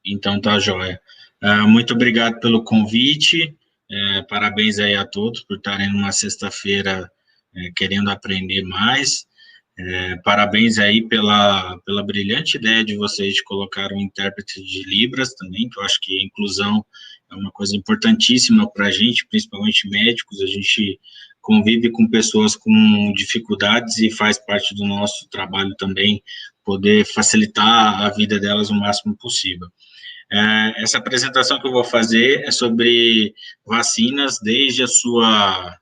Então tá joia. Muito obrigado pelo convite, parabéns aí a todos por estarem numa sexta-feira querendo aprender mais. Parabéns aí pela brilhante ideia de vocês de colocar um intérprete de Libras também, que eu acho que a inclusão é uma coisa importantíssima para a gente, principalmente médicos. A gente convive com pessoas com dificuldades e faz parte do nosso trabalho também poder facilitar a vida delas o máximo possível. Essa apresentação que eu vou fazer é sobre vacinas, desde a sua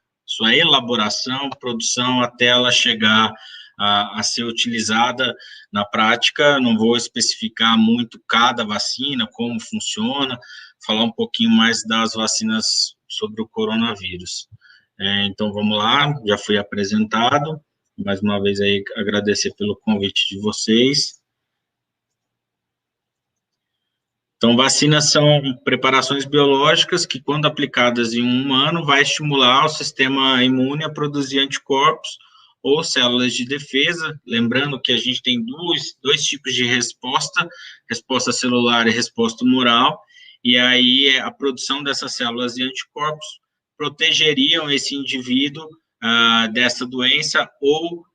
elaboração, produção, até ela chegar a ser utilizada na prática. Não vou especificar muito cada vacina, como funciona, falar um pouquinho mais das vacinas sobre o coronavírus. Então, vamos lá, já fui apresentado, mais uma vez aí agradecer pelo convite de vocês. Então, vacinas são preparações biológicas que, quando aplicadas em um humano, vai estimular o sistema imune a produzir anticorpos ou células de defesa. Lembrando que a gente tem dois tipos de resposta celular e resposta humoral, e aí a produção dessas células de anticorpos protegeriam esse indivíduo dessa doença ou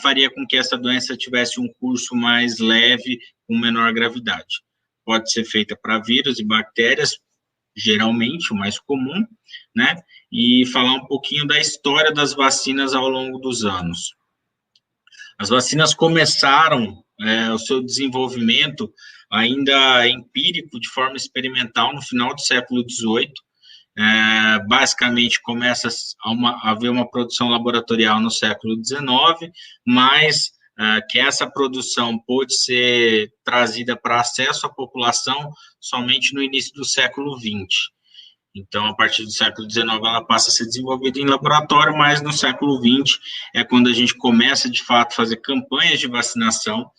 faria com que essa doença tivesse um curso mais leve, com menor gravidade. Pode ser feita para vírus e bactérias, geralmente, o mais comum, né? E falar um pouquinho da história das vacinas ao longo dos anos. As vacinas começaram o seu desenvolvimento ainda empírico, de forma experimental, no final do século XVIII. Basicamente, começa a haver uma produção laboratorial no século XIX, mas que essa produção pôde ser trazida para acesso à população somente no início do século XX. Então, a partir do século XIX, ela passa a ser desenvolvida em laboratório, mas no século XX é quando a gente começa, de fato, a fazer campanhas de vacinação.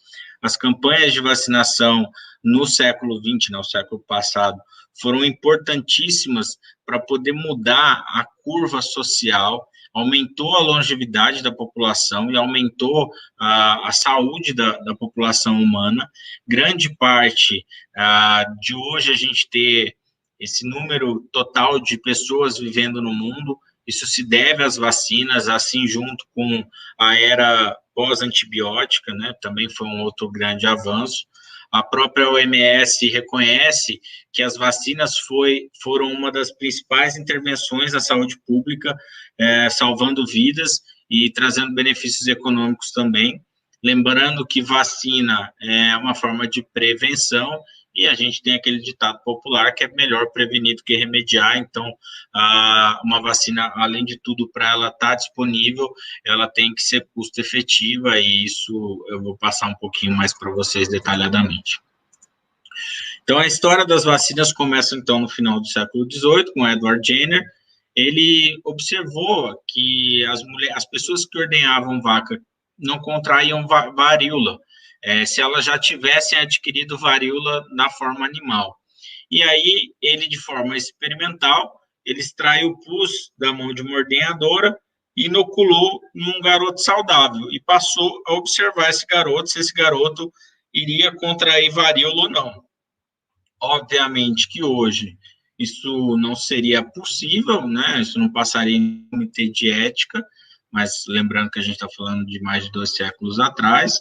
As campanhas de vacinação no século XX, no século passado, foram importantíssimas para poder mudar a curva social, aumentou a longevidade da população e aumentou a saúde da população humana. Grande parte de hoje a gente ter esse número total de pessoas vivendo no mundo, isso se deve às vacinas, assim junto com a era pós-antibiótica, né, também foi um outro grande avanço. A própria OMS reconhece que as vacinas foram uma das principais intervenções da saúde pública, salvando vidas e trazendo benefícios econômicos também. Lembrando que vacina é uma forma de prevenção, e a gente tem aquele ditado popular que é melhor prevenir do que remediar. Então, uma vacina, além de tudo, para ela estar disponível, ela tem que ser custo-efetiva, e isso eu vou passar um pouquinho mais para vocês detalhadamente. Então, a história das vacinas começa, então, no final do século XVIII, com Edward Jenner. Ele observou que as pessoas que ordenhavam vaca não contraíam varíola, se elas já tivessem adquirido varíola na forma animal. E aí, ele, de forma experimental, ele extraiu o pus da mão de uma ordenhadora e inoculou num garoto saudável, e passou a observar esse garoto, se esse garoto iria contrair varíola ou não. Obviamente que hoje isso não seria possível, né? Isso não passaria em comitê de ética, mas lembrando que a gente está falando de mais de 2 séculos atrás.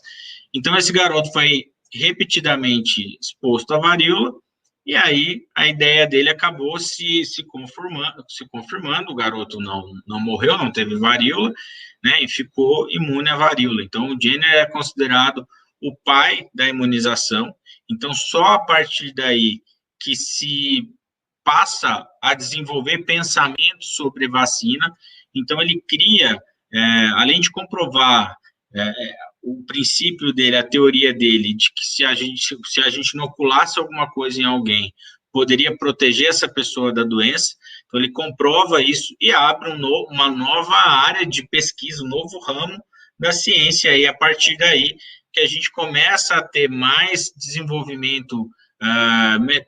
Então, esse garoto foi repetidamente exposto à varíola, e aí a ideia dele acabou se confirmando. O garoto não morreu, não teve varíola, né, e ficou imune à varíola. Então, o Jenner é considerado o pai da imunização. Então, só a partir daí que se passa a desenvolver pensamentos sobre vacina. Então, ele cria, além de comprovar o princípio dele, a teoria dele, de que se a gente inoculasse alguma coisa em alguém, poderia proteger essa pessoa da doença. Então, ele comprova isso e abre uma nova área de pesquisa, um novo ramo da ciência, e a partir daí que a gente começa a ter mais desenvolvimento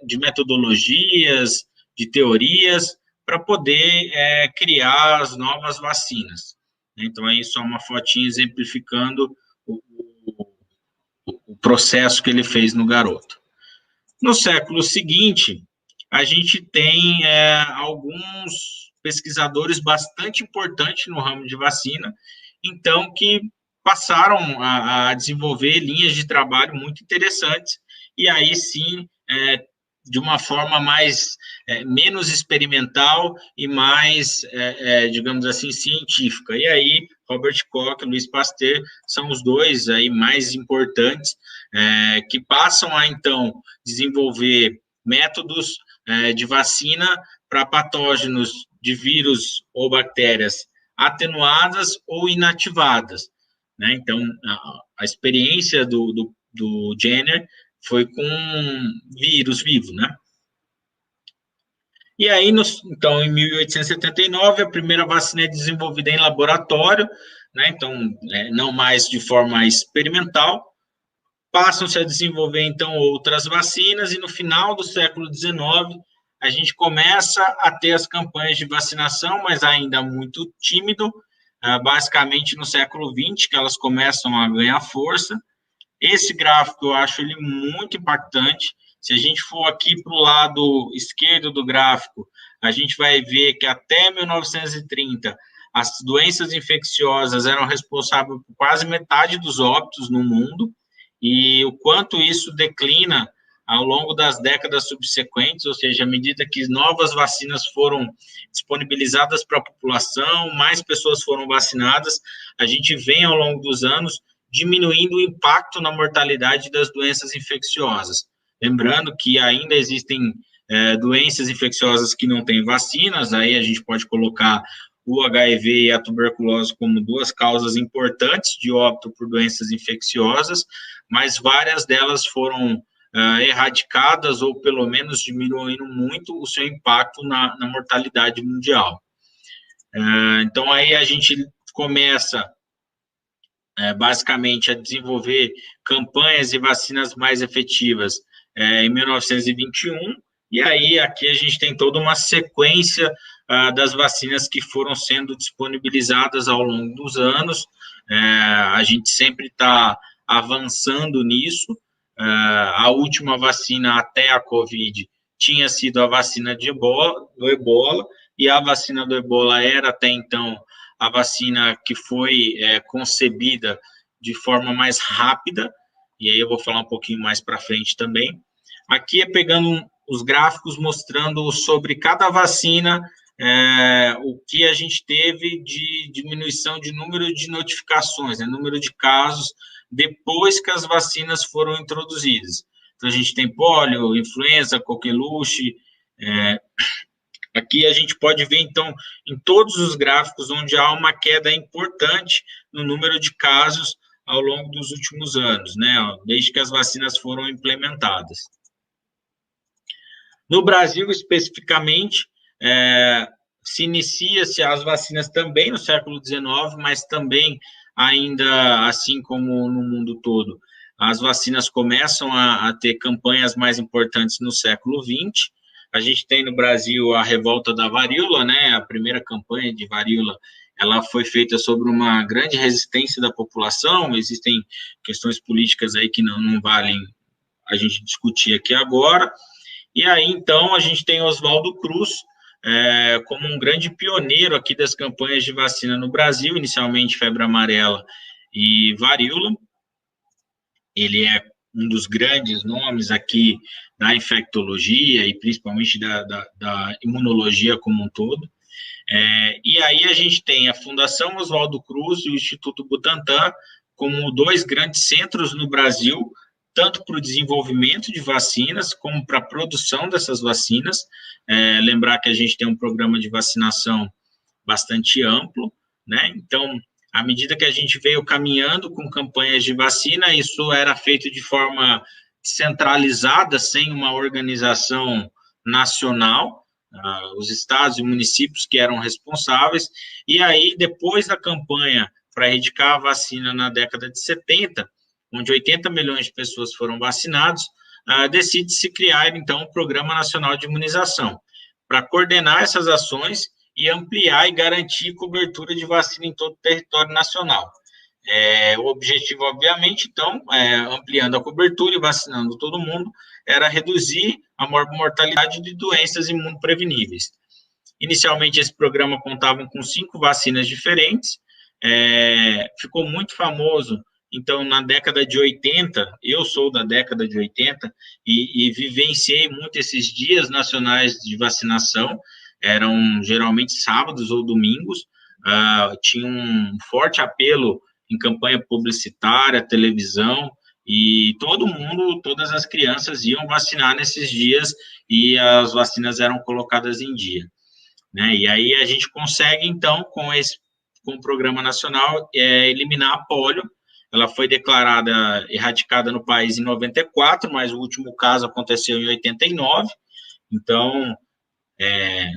de metodologias, de teorias, para poder criar as novas vacinas. Então, aí só uma fotinha exemplificando o processo que ele fez no garoto. No século seguinte, a gente tem alguns pesquisadores bastante importantes no ramo de vacina, então, que passaram a desenvolver linhas de trabalho muito interessantes, e aí sim, de uma forma menos experimental e mais, digamos assim, científica. E aí, Robert Koch e Louis Pasteur são os dois aí mais importantes, que passam a, então, desenvolver métodos de vacina para patógenos de vírus ou bactérias atenuadas ou inativadas, né? Então, a experiência do Jenner foi com vírus vivo, né? E aí, então, em 1879, a primeira vacina é desenvolvida em laboratório, né? Então, não mais de forma experimental. Passam-se a desenvolver, então, outras vacinas, e no final do século XIX, a gente começa a ter as campanhas de vacinação, mas ainda muito tímido, basicamente no século XX, que elas começam a ganhar força. Esse gráfico eu acho ele muito impactante. Se a gente for aqui para o lado esquerdo do gráfico, a gente vai ver que até 1930, as doenças infecciosas eram responsáveis por quase metade dos óbitos no mundo, e o quanto isso declina ao longo das décadas subsequentes, ou seja, à medida que novas vacinas foram disponibilizadas para a população, mais pessoas foram vacinadas, a gente vem ao longo dos anos diminuindo o impacto na mortalidade das doenças infecciosas. Lembrando que ainda existem doenças infecciosas que não têm vacinas, aí a gente pode colocar o HIV e a tuberculose como duas causas importantes de óbito por doenças infecciosas, mas várias delas foram erradicadas ou pelo menos diminuindo muito o seu impacto na mortalidade mundial. Então, aí a gente começa basicamente a desenvolver campanhas e vacinas mais efetivas em 1921, e aí aqui a gente tem toda uma sequência das vacinas que foram sendo disponibilizadas ao longo dos anos. A gente sempre está avançando nisso. A última vacina até a Covid tinha sido a vacina do Ebola, e a vacina do Ebola era até então a vacina que foi concebida de forma mais rápida, e aí eu vou falar um pouquinho mais para frente também. Aqui é pegando os gráficos mostrando sobre cada vacina o que a gente teve de diminuição de número de notificações, número de casos, depois que as vacinas foram introduzidas. Então, a gente tem pólio, influenza, coqueluche. Aqui a gente pode ver, então, em todos os gráficos onde há uma queda importante no número de casos ao longo dos últimos anos, né, desde que as vacinas foram implementadas. No Brasil, especificamente, se inicia-se as vacinas também no século XIX, mas também, ainda assim como no mundo todo, as vacinas começam a ter campanhas mais importantes no século XX. A gente tem no Brasil a revolta da varíola, né? A primeira campanha de varíola, ela foi feita sobre uma grande resistência da população. Existem questões políticas aí que não valem a gente discutir aqui agora. E aí, então, a gente tem Oswaldo Cruz como um grande pioneiro aqui das campanhas de vacina no Brasil, inicialmente febre amarela e varíola. Ele é um dos grandes nomes aqui da infectologia e principalmente da imunologia como um todo. E aí a gente tem a Fundação Oswaldo Cruz e o Instituto Butantan como dois grandes centros no Brasil, tanto para o desenvolvimento de vacinas, como para a produção dessas vacinas. Lembrar que a gente tem um programa de vacinação bastante amplo, né? Então, à medida que a gente veio caminhando com campanhas de vacina, isso era feito de forma centralizada, sem uma organização nacional, os estados e municípios que eram responsáveis, e aí, depois da campanha para erradicar a vacina na década de 70, onde 80 milhões de pessoas foram vacinadas, decide-se criar, então, o Programa Nacional de Imunização, para coordenar essas ações e ampliar e garantir cobertura de vacina em todo o território nacional. O objetivo, obviamente, então, ampliando a cobertura e vacinando todo mundo, era reduzir a mortalidade de doenças imunopreveníveis. Inicialmente, esse programa contava com 5 vacinas diferentes, ficou muito famoso. Então, na década de 80, eu sou da década de 80, e vivenciei muito esses dias nacionais de vacinação, eram geralmente sábados ou domingos, tinha um forte apelo em campanha publicitária, televisão, e todo mundo, todas as crianças iam vacinar nesses dias, e as vacinas eram colocadas em dia, né? E aí a gente consegue, então, com o Programa Nacional, eliminar a polio. Ela foi declarada erradicada no país em 94, mas o último caso aconteceu em 89. Então,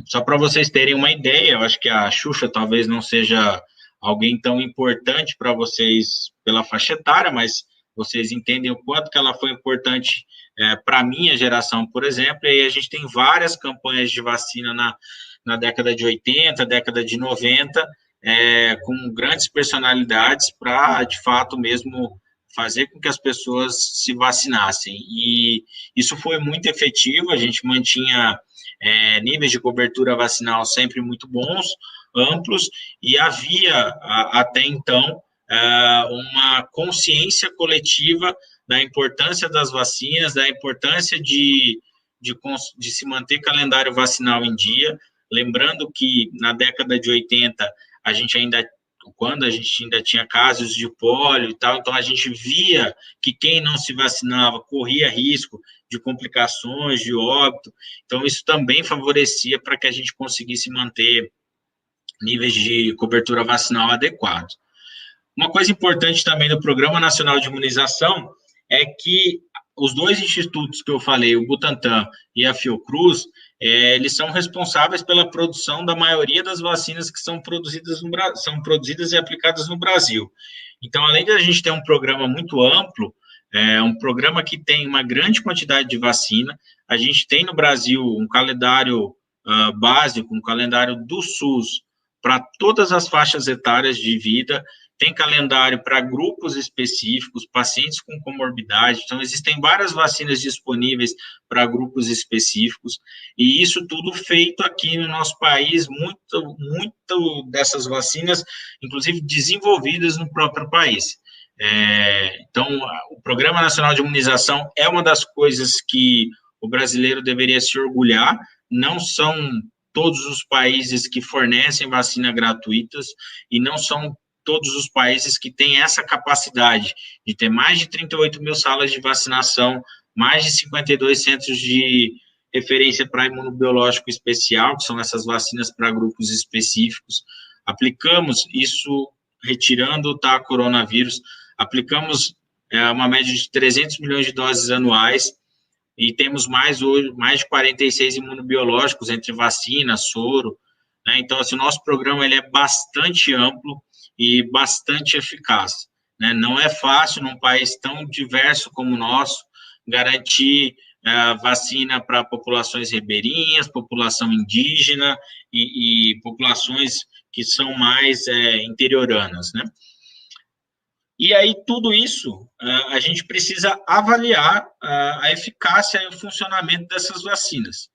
só para vocês terem uma ideia, eu acho que a Xuxa talvez não seja alguém tão importante para vocês pela faixa etária, mas vocês entendem o quanto que ela foi importante para a minha geração, por exemplo, e a gente tem várias campanhas de vacina na década de 80, década de 90, com grandes personalidades para, de fato, mesmo fazer com que as pessoas se vacinassem. E isso foi muito efetivo, a gente mantinha níveis de cobertura vacinal sempre muito bons, amplos, e havia, até então, uma consciência coletiva da importância das vacinas, da importância de se manter calendário vacinal em dia. Lembrando que na década de 80, quando a gente ainda tinha casos de pólio e tal, então a gente via que quem não se vacinava corria risco de complicações, de óbito, então isso também favorecia para que a gente conseguisse manter níveis de cobertura vacinal adequados. Uma coisa importante também do Programa Nacional de Imunização é que os 2 institutos que eu falei, o Butantan e a Fiocruz, eles são responsáveis pela produção da maioria das vacinas que são produzidas e aplicadas no Brasil. Então, além de a gente ter um programa muito amplo, um programa que tem uma grande quantidade de vacina, a gente tem no Brasil um calendário básico, um calendário do SUS para todas as faixas etárias de vida, tem calendário para grupos específicos, pacientes com comorbidade, então existem várias vacinas disponíveis para grupos específicos, e isso tudo feito aqui no nosso país, muito dessas vacinas, inclusive desenvolvidas no próprio país. Então, o Programa Nacional de Imunização é uma das coisas que o brasileiro deveria se orgulhar, não são todos os países que fornecem vacina gratuitas, e não são todos os países que têm essa capacidade de ter mais de 38 mil salas de vacinação, mais de 52 centros de referência para imunobiológico especial, que são essas vacinas para grupos específicos. Aplicamos isso, retirando o coronavírus, aplicamos uma média de 300 milhões de doses anuais, e temos mais de 46 imunobiológicos entre vacina, soro, né? Então, assim, o nosso programa ele é bastante amplo e bastante eficaz, né? Não é fácil, num país tão diverso como o nosso, garantir vacina para populações ribeirinhas, população indígena e populações que são mais interioranas, né? E aí, tudo isso, a gente precisa avaliar a eficácia e o funcionamento dessas vacinas.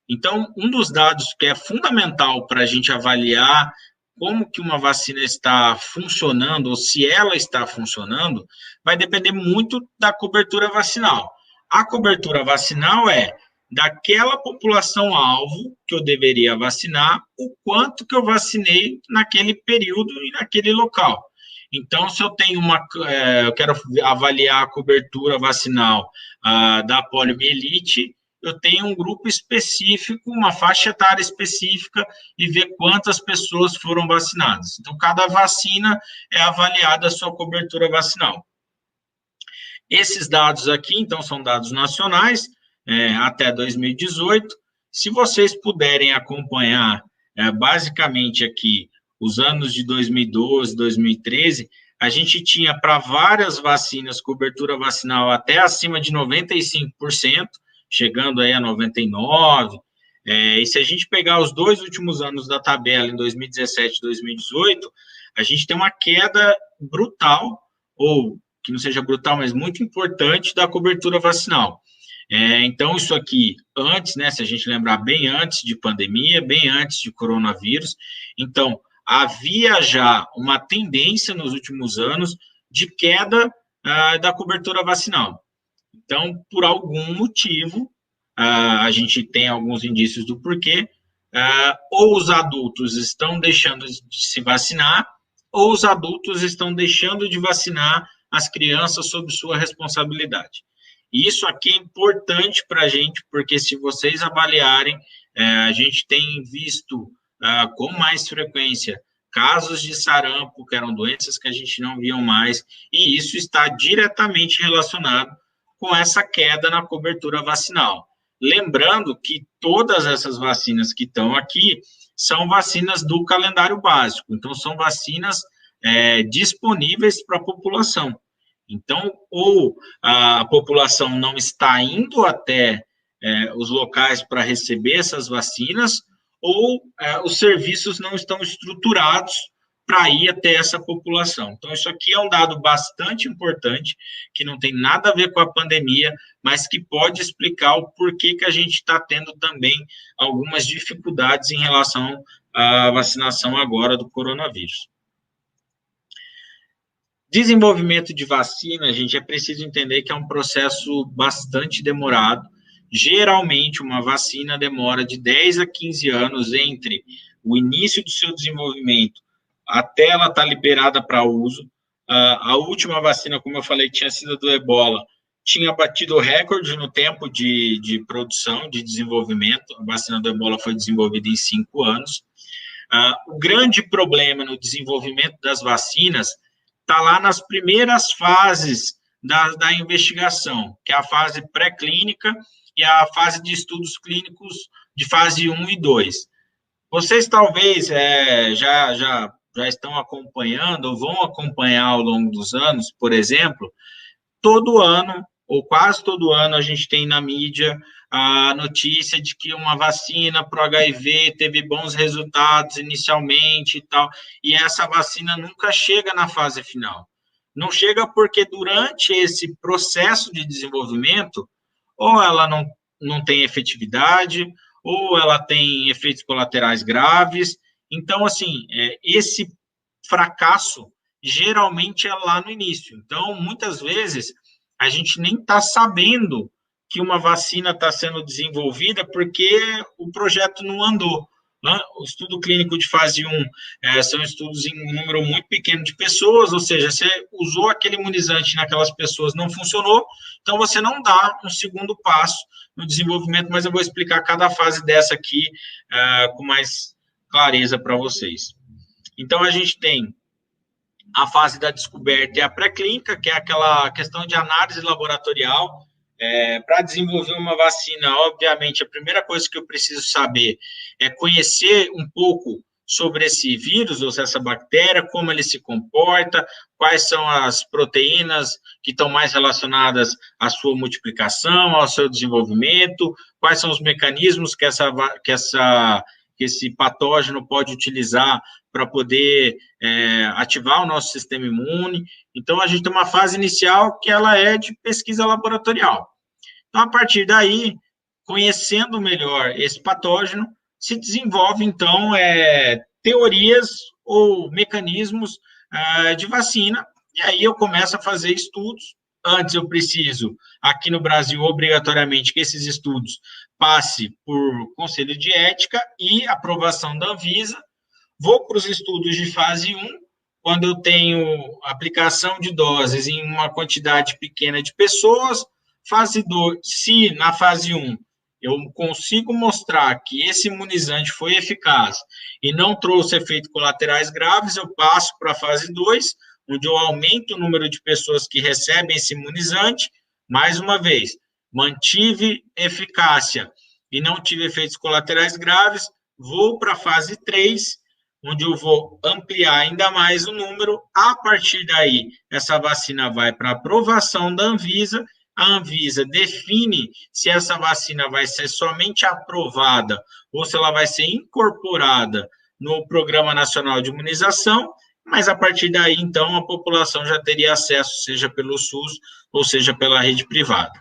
Então, um dos dados que é fundamental para a gente avaliar como que uma vacina está funcionando, ou se ela está funcionando, vai depender muito da cobertura vacinal. A cobertura vacinal é daquela população-alvo que eu deveria vacinar, o quanto que eu vacinei naquele período e naquele local. Então, se eu tenho eu quero avaliar a cobertura vacinal da poliomielite, eu tenho um grupo específico, uma faixa etária específica, e ver quantas pessoas foram vacinadas. Então, cada vacina é avaliada a sua cobertura vacinal. Esses dados aqui, então, são dados nacionais, até 2018. Se vocês puderem acompanhar, basicamente aqui, os anos de 2012, 2013, a gente tinha para várias vacinas cobertura vacinal até acima de 95%, chegando aí a 99%, e se a gente pegar os 2 últimos anos da tabela, em 2017 e 2018, a gente tem uma queda brutal, ou que não seja brutal, mas muito importante, da cobertura vacinal. Então, isso aqui, antes, né, se a gente lembrar, bem antes de pandemia, bem antes de coronavírus, então, havia já uma tendência nos últimos anos de queda da cobertura vacinal. Então, por algum motivo, a gente tem alguns indícios do porquê, ou os adultos estão deixando de se vacinar, ou os adultos estão deixando de vacinar as crianças sob sua responsabilidade. E isso aqui é importante para a gente, porque se vocês avaliarem, a gente tem visto com mais frequência casos de sarampo, que eram doenças que a gente não via mais, e isso está diretamente relacionado com essa queda na cobertura vacinal. Lembrando que todas essas vacinas que estão aqui são vacinas do calendário básico, então são vacinas disponíveis para a população. Então, ou a população não está indo até os locais para receber essas vacinas, ou os serviços não estão estruturados para ir até essa população. Então, isso aqui é um dado bastante importante, que não tem nada a ver com a pandemia, mas que pode explicar o porquê que a gente está tendo também algumas dificuldades em relação à vacinação agora do coronavírus. Desenvolvimento de vacina, gente, é preciso entender que é um processo bastante demorado. Geralmente, uma vacina demora de 10 a 15 anos entre o início do seu desenvolvimento até ela estar liberada para uso. A última vacina, como eu falei, tinha sido do Ebola, tinha batido o recorde no tempo de produção, de desenvolvimento. A vacina do Ebola foi desenvolvida em 5 anos. O grande problema no desenvolvimento das vacinas está lá nas primeiras fases da investigação, que é a fase pré-clínica e a fase de estudos clínicos de fase 1 e 2. Vocês talvez já estão acompanhando ou vão acompanhar ao longo dos anos, por exemplo, todo ano, ou quase todo ano, a gente tem na mídia a notícia de que uma vacina para o HIV teve bons resultados inicialmente e tal, e essa vacina nunca chega na fase final. Não chega porque durante esse processo de desenvolvimento, ou ela não tem efetividade, ou ela tem efeitos colaterais graves. Então, assim, esse fracasso geralmente é lá no início. Então, muitas vezes, a gente nem está sabendo que uma vacina está sendo desenvolvida porque o projeto não andou. Né? O estudo clínico de fase 1 são estudos em um número muito pequeno de pessoas, ou seja, você usou aquele imunizante naquelas pessoas, não funcionou, então você não dá um segundo passo no desenvolvimento, mas eu vou explicar cada fase dessa aqui com mais clareza para vocês. Então, a gente tem a fase da descoberta e a pré-clínica, que é aquela questão de análise laboratorial. Para desenvolver uma vacina, obviamente, a primeira coisa que eu preciso saber é conhecer um pouco sobre esse vírus, ou essa bactéria, como ele se comporta, quais são as proteínas que estão mais relacionadas à sua multiplicação, ao seu desenvolvimento, quais são os mecanismos que esse patógeno pode utilizar para poder ativar o nosso sistema imune. Então, a gente tem uma fase inicial que ela é de pesquisa laboratorial. Então, a partir daí, conhecendo melhor esse patógeno, se desenvolve, então, teorias ou mecanismos de vacina, e aí eu começo a fazer estudos. Antes eu preciso, aqui no Brasil, obrigatoriamente, que esses estudos passem por conselho de ética e aprovação da Anvisa. Vou para os estudos de fase 1, quando eu tenho aplicação de doses em uma quantidade pequena de pessoas. Fase 2, se na fase 1 eu consigo mostrar que esse imunizante foi eficaz e não trouxe efeitos colaterais graves, eu passo para a fase 2, onde eu aumento o número de pessoas que recebem esse imunizante. Mais uma vez, mantive eficácia e não tive efeitos colaterais graves, vou para a fase 3, onde eu vou ampliar ainda mais o número. A partir daí, essa vacina vai para aprovação da Anvisa. A Anvisa define se essa vacina vai ser somente aprovada ou se ela vai ser incorporada no Programa Nacional de Imunização, mas a partir daí, então, a população já teria acesso, seja pelo SUS ou seja pela rede privada.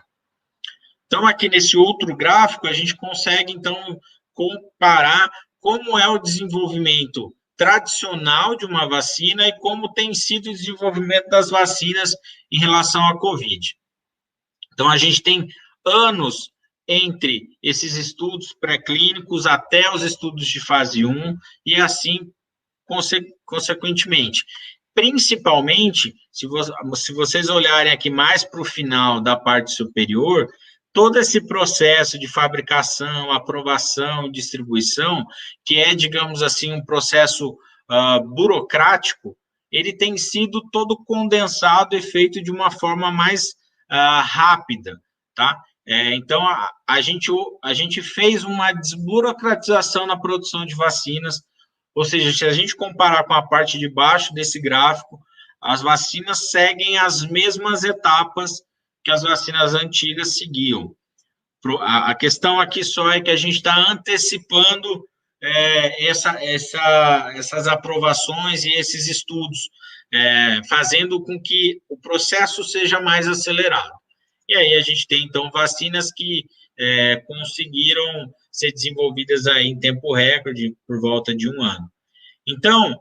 Então, aqui nesse outro gráfico, a gente consegue, então, comparar como é o desenvolvimento tradicional de uma vacina e como tem sido o desenvolvimento das vacinas em relação à Covid. Então, a gente tem anos entre esses estudos pré-clínicos até os estudos de fase 1 e assim, consequentemente. Principalmente, se vocês olharem aqui mais para o final da parte superior, todo esse processo de fabricação, aprovação, distribuição, que é, digamos assim, um processo burocrático, ele tem sido todo condensado e feito de uma forma mais rápida, tá? Então, a gente fez uma desburocratização na produção de vacinas, ou seja, se a gente comparar com a parte de baixo desse gráfico, as vacinas seguem as mesmas etapas que as vacinas antigas seguiam. A questão aqui só é que a gente está antecipando essas aprovações e esses estudos, fazendo com que o processo seja mais acelerado. E aí a gente tem, então, vacinas que conseguiram ser desenvolvidas aí em tempo recorde, por volta de 1 ano. Então,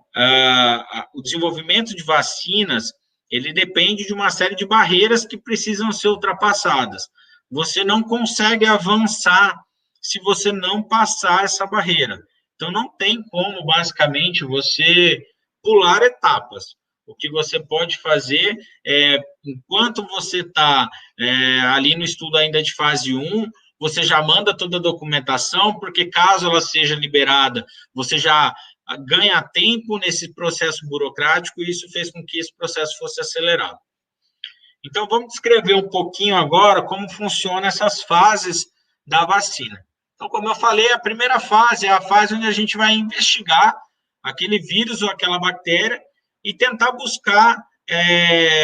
o desenvolvimento de vacinas, ele depende de uma série de barreiras que precisam ser ultrapassadas. Você não consegue avançar se você não passar essa barreira. Então, não tem como, basicamente, você pular etapas. O que você pode fazer é, enquanto você está ali no estudo ainda de fase 1, você já manda toda a documentação, porque caso ela seja liberada, você já ganha tempo nesse processo burocrático, e isso fez com que esse processo fosse acelerado. Então, vamos descrever um pouquinho agora como funcionam essas fases da vacina. Então, como eu falei, a primeira fase é a fase onde a gente vai investigar aquele vírus ou aquela bactéria e tentar buscar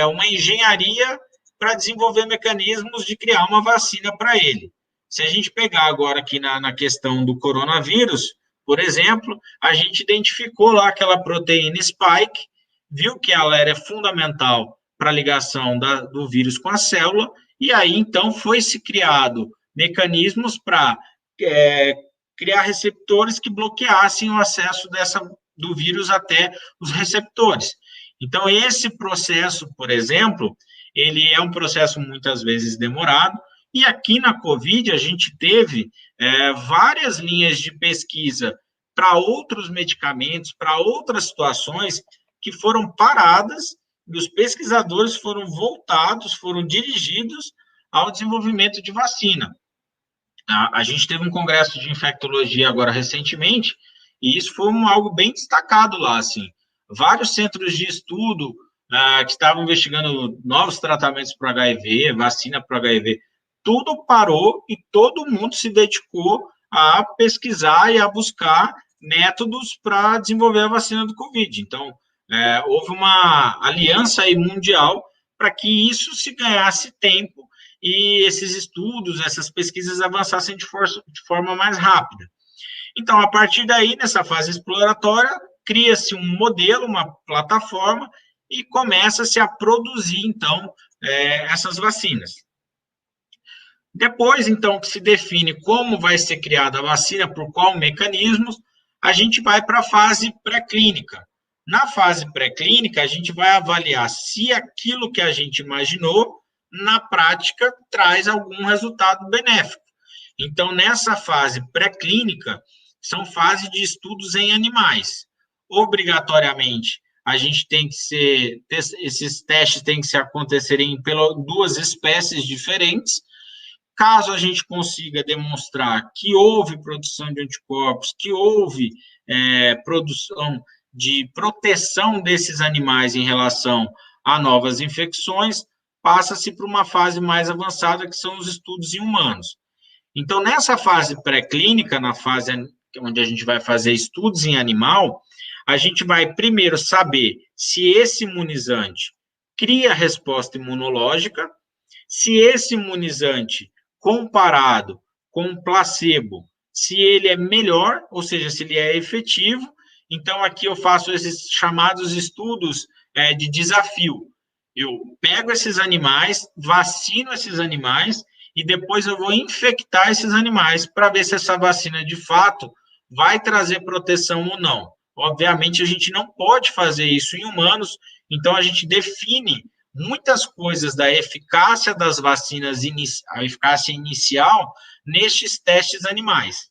uma engenharia para desenvolver mecanismos de criar uma vacina para ele. Se a gente pegar agora aqui na questão do coronavírus, por exemplo, a gente identificou lá aquela proteína spike, viu que ela era fundamental para a ligação do vírus com a célula, e aí, então, foi-se criado mecanismos para criar receptores que bloqueassem o acesso do vírus até os receptores. Então, esse processo, por exemplo, ele é um processo muitas vezes demorado, e aqui na COVID a gente teve várias linhas de pesquisa para outros medicamentos, para outras situações que foram paradas e os pesquisadores foram voltados, foram dirigidos ao desenvolvimento de vacina. A gente teve um congresso de infectologia agora recentemente e isso foi algo bem destacado lá, assim. Vários centros de estudo que estavam investigando novos tratamentos para HIV, vacina para HIV, tudo parou e todo mundo se dedicou a pesquisar e a buscar métodos para desenvolver a vacina do Covid. Então, houve uma aliança aí mundial para que isso se ganhasse tempo e esses estudos, essas pesquisas avançassem de forma mais rápida. Então, a partir daí, nessa fase exploratória, cria-se um modelo, uma plataforma, e começa-se a produzir, então, essas vacinas. Depois, então, que se define como vai ser criada a vacina, por qual mecanismo, a gente vai para a fase pré-clínica. Na fase pré-clínica, a gente vai avaliar se aquilo que a gente imaginou, na prática, traz algum resultado benéfico. Então, nessa fase pré-clínica, são fases de estudos em animais. Obrigatoriamente, a gente tem que esses testes têm que acontecerem em 2 espécies diferentes. Caso a gente consiga demonstrar que houve produção de anticorpos, que houve produção de proteção desses animais em relação a novas infecções, passa-se para uma fase mais avançada, que são os estudos em humanos. Então, nessa fase pré-clínica, na fase onde a gente vai fazer estudos em animal, a gente vai primeiro saber se esse imunizante cria resposta imunológica, se esse imunizante, comparado com o placebo, se ele é melhor, ou seja, se ele é efetivo. Então, aqui eu faço esses chamados estudos de desafio. Eu pego esses animais, vacino esses animais e depois eu vou infectar esses animais para ver se essa vacina, de fato, vai trazer proteção ou não. Obviamente, a gente não pode fazer isso em humanos, então a gente define muitas coisas da eficácia das vacinas, a eficácia inicial, nestes testes animais.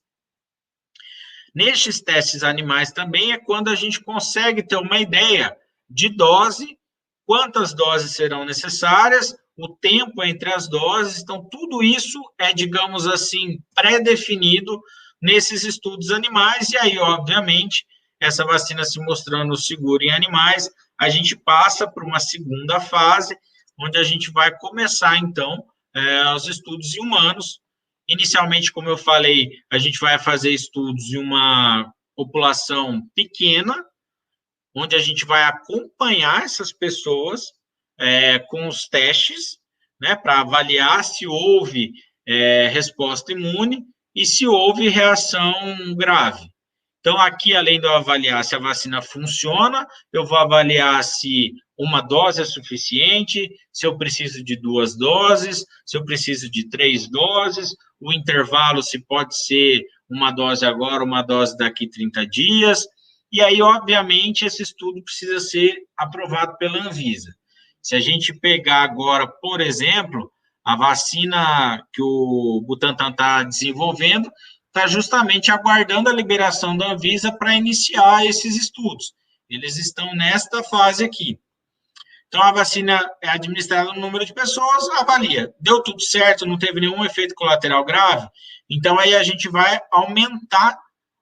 Nestes testes animais também é quando a gente consegue ter uma ideia de dose, quantas doses serão necessárias, o tempo entre as doses. Então, tudo isso é, digamos assim, pré-definido nesses estudos animais, e aí, obviamente, essa vacina se mostrando segura em animais, a gente passa para uma segunda fase, onde a gente vai começar, então, os estudos em humanos. Inicialmente, como eu falei, a gente vai fazer estudos em uma população pequena, onde a gente vai acompanhar essas pessoas com os testes, né, para avaliar se houve resposta imune e se houve reação grave. Então, aqui, além de eu avaliar se a vacina funciona, eu vou avaliar se uma dose é suficiente, se eu preciso de 2 doses, se eu preciso de 3 doses, o intervalo se pode ser uma dose agora, uma dose daqui 30 dias, e aí, obviamente, esse estudo precisa ser aprovado pela Anvisa. Se a gente pegar agora, por exemplo, a vacina que o Butantan está desenvolvendo, está justamente aguardando a liberação da Anvisa para iniciar esses estudos. Eles estão nesta fase aqui. Então, a vacina é administrada no número de pessoas, avalia. Deu tudo certo, não teve nenhum efeito colateral grave? Então, aí a gente vai aumentar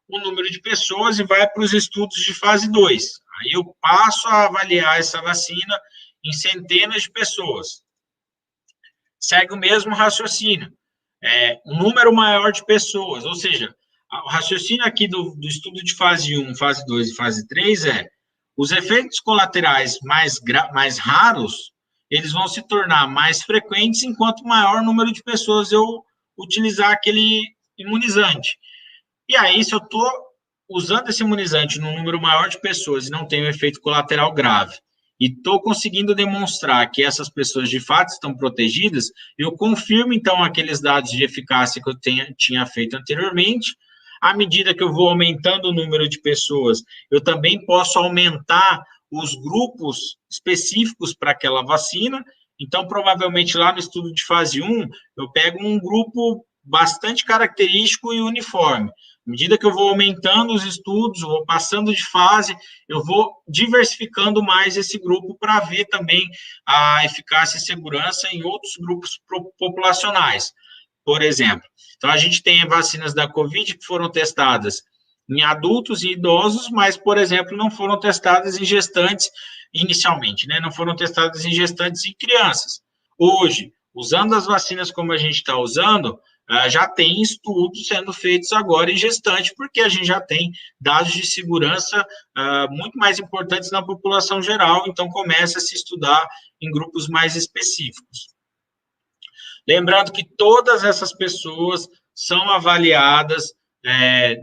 o número de pessoas e vai para os estudos de fase 2. Aí eu passo a avaliar essa vacina em centenas de pessoas. Segue o mesmo raciocínio. Um número maior de pessoas, ou seja, o raciocínio aqui do estudo de fase 1, fase 2 e fase 3 os efeitos colaterais mais raros, eles vão se tornar mais frequentes enquanto maior número de pessoas eu utilizar aquele imunizante. E aí, se eu estou usando esse imunizante num número maior de pessoas e não tem um efeito colateral grave, e estou conseguindo demonstrar que essas pessoas de fato estão protegidas, eu confirmo, então, aqueles dados de eficácia que eu tinha feito anteriormente. À medida que eu vou aumentando o número de pessoas, eu também posso aumentar os grupos específicos para aquela vacina. Então, provavelmente, lá no estudo de fase 1, eu pego um grupo bastante característico e uniforme. À medida que eu vou aumentando os estudos, vou passando de fase, eu vou diversificando mais esse grupo para ver também a eficácia e segurança em outros grupos populacionais, por exemplo. Então, a gente tem vacinas da Covid que foram testadas em adultos e idosos, mas, por exemplo, não foram testadas em gestantes inicialmente, né? Não foram testadas em gestantes e crianças. Hoje, usando as vacinas como a gente está usando, já tem estudos sendo feitos agora em gestante, porque a gente já tem dados de segurança muito mais importantes na população geral, então começa a se estudar em grupos mais específicos. Lembrando que todas essas pessoas são avaliadas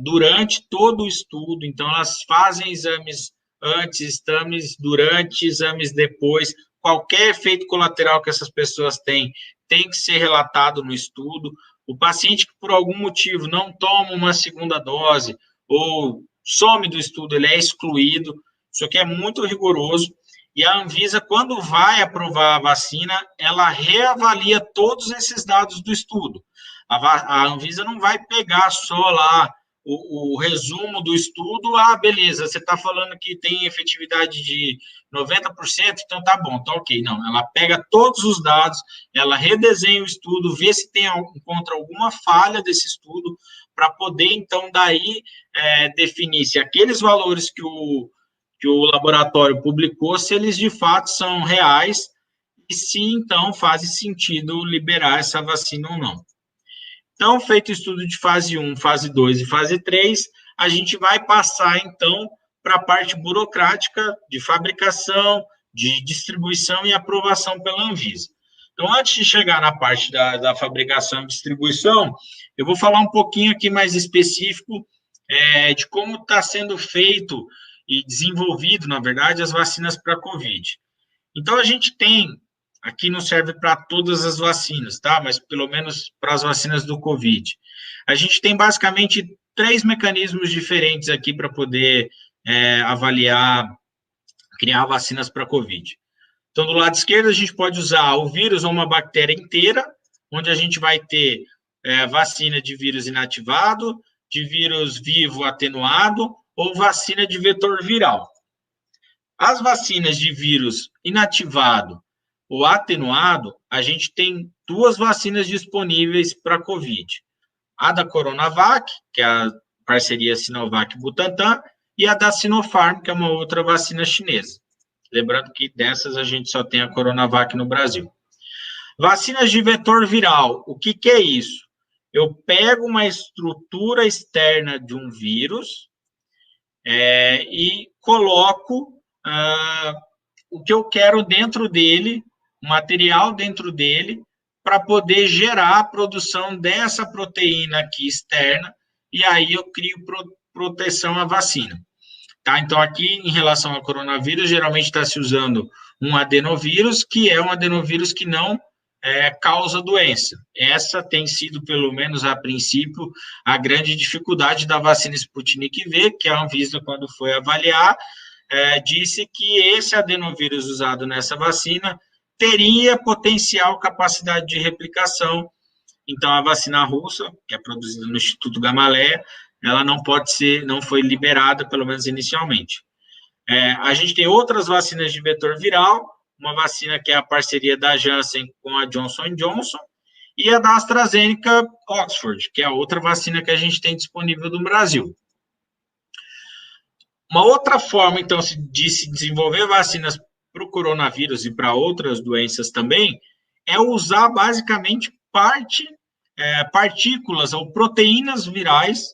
durante todo o estudo, então elas fazem exames antes, exames durante, exames depois. Qualquer efeito colateral que essas pessoas têm tem que ser relatado no estudo. O paciente que, por algum motivo, não toma uma segunda dose ou some do estudo, ele é excluído. Isso aqui é muito rigoroso. E a Anvisa, quando vai aprovar a vacina, ela reavalia todos esses dados do estudo. A Anvisa não vai pegar só lá o resumo do estudo, beleza, você está falando que tem efetividade de 90%, então tá bom, tá ok. Não, ela pega todos os dados, ela redesenha o estudo, vê se encontra alguma falha desse estudo, para poder, então, daí definir se aqueles valores que o laboratório publicou, se eles de fato são reais, e se, então, faz sentido liberar essa vacina ou não. Então, feito o estudo de fase 1, fase 2 e fase 3, a gente vai passar, então, para a parte burocrática de fabricação, de distribuição e aprovação pela Anvisa. Então, antes de chegar na parte da fabricação e distribuição, eu vou falar um pouquinho aqui mais específico de como está sendo feito e desenvolvido, na verdade, as vacinas para a COVID. Então, a gente tem Aqui não serve para todas as vacinas, tá? Mas pelo menos para as vacinas do COVID. A gente tem basicamente 3 mecanismos diferentes aqui para poder avaliar, criar vacinas para COVID. Então, do lado esquerdo, a gente pode usar o vírus ou uma bactéria inteira, onde a gente vai ter vacina de vírus inativado, de vírus vivo atenuado ou vacina de vetor viral. As vacinas de vírus inativado ou atenuado, a gente tem 2 vacinas disponíveis para COVID. A da Coronavac, que é a parceria Sinovac-Butantan, e a da Sinopharm, que é uma outra vacina chinesa. Lembrando que dessas a gente só tem a Coronavac no Brasil. Vacinas de vetor viral, o que é isso? Eu pego uma estrutura externa de um vírus e coloco o que eu quero dentro dele, o material dentro dele, para poder gerar a produção dessa proteína aqui externa, e aí eu crio proteção à vacina. Tá? Então, aqui, em relação ao coronavírus, geralmente está se usando um adenovírus, que é um adenovírus que não causa doença. Essa tem sido, pelo menos a princípio, a grande dificuldade da vacina Sputnik V, que a Anvisa, quando foi avaliar, disse que esse adenovírus usado nessa vacina teria potencial capacidade de replicação. Então, a vacina russa, que é produzida no Instituto Gamaleya, ela não foi liberada, pelo menos inicialmente. A gente tem outras vacinas de vetor viral, uma vacina que é a parceria da Janssen com a Johnson & Johnson, e a da AstraZeneca Oxford, que é a outra vacina que a gente tem disponível no Brasil. Uma outra forma, então, de se desenvolver vacinas para o coronavírus e para outras doenças também, é usar basicamente partículas ou proteínas virais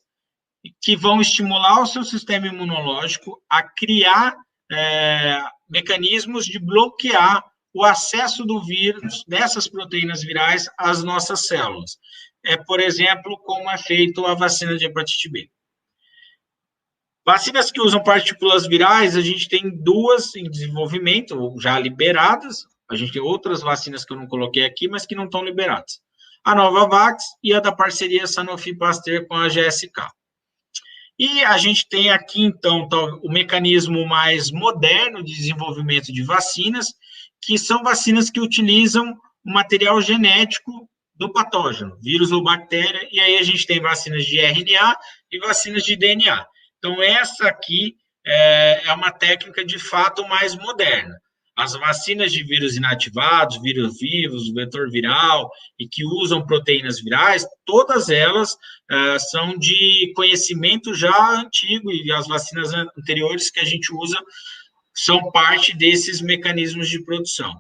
que vão estimular o seu sistema imunológico a criar mecanismos de bloquear o acesso do vírus, dessas proteínas virais, às nossas células. Por exemplo, como é feito a vacina de hepatite B. Vacinas que usam partículas virais, a gente tem 2 em desenvolvimento, já liberadas. A gente tem outras vacinas que eu não coloquei aqui, mas que não estão liberadas. A Novavax e a da parceria Sanofi-Pasteur com a GSK. E a gente tem aqui, então, o mecanismo mais moderno de desenvolvimento de vacinas, que são vacinas que utilizam o material genético do patógeno, vírus ou bactéria, e aí a gente tem vacinas de RNA e vacinas de DNA. Então, essa aqui é uma técnica, de fato, mais moderna. As vacinas de vírus inativados, vírus vivos, vetor viral, e que usam proteínas virais, todas elas são de conhecimento já antigo, e as vacinas anteriores que a gente usa são parte desses mecanismos de produção.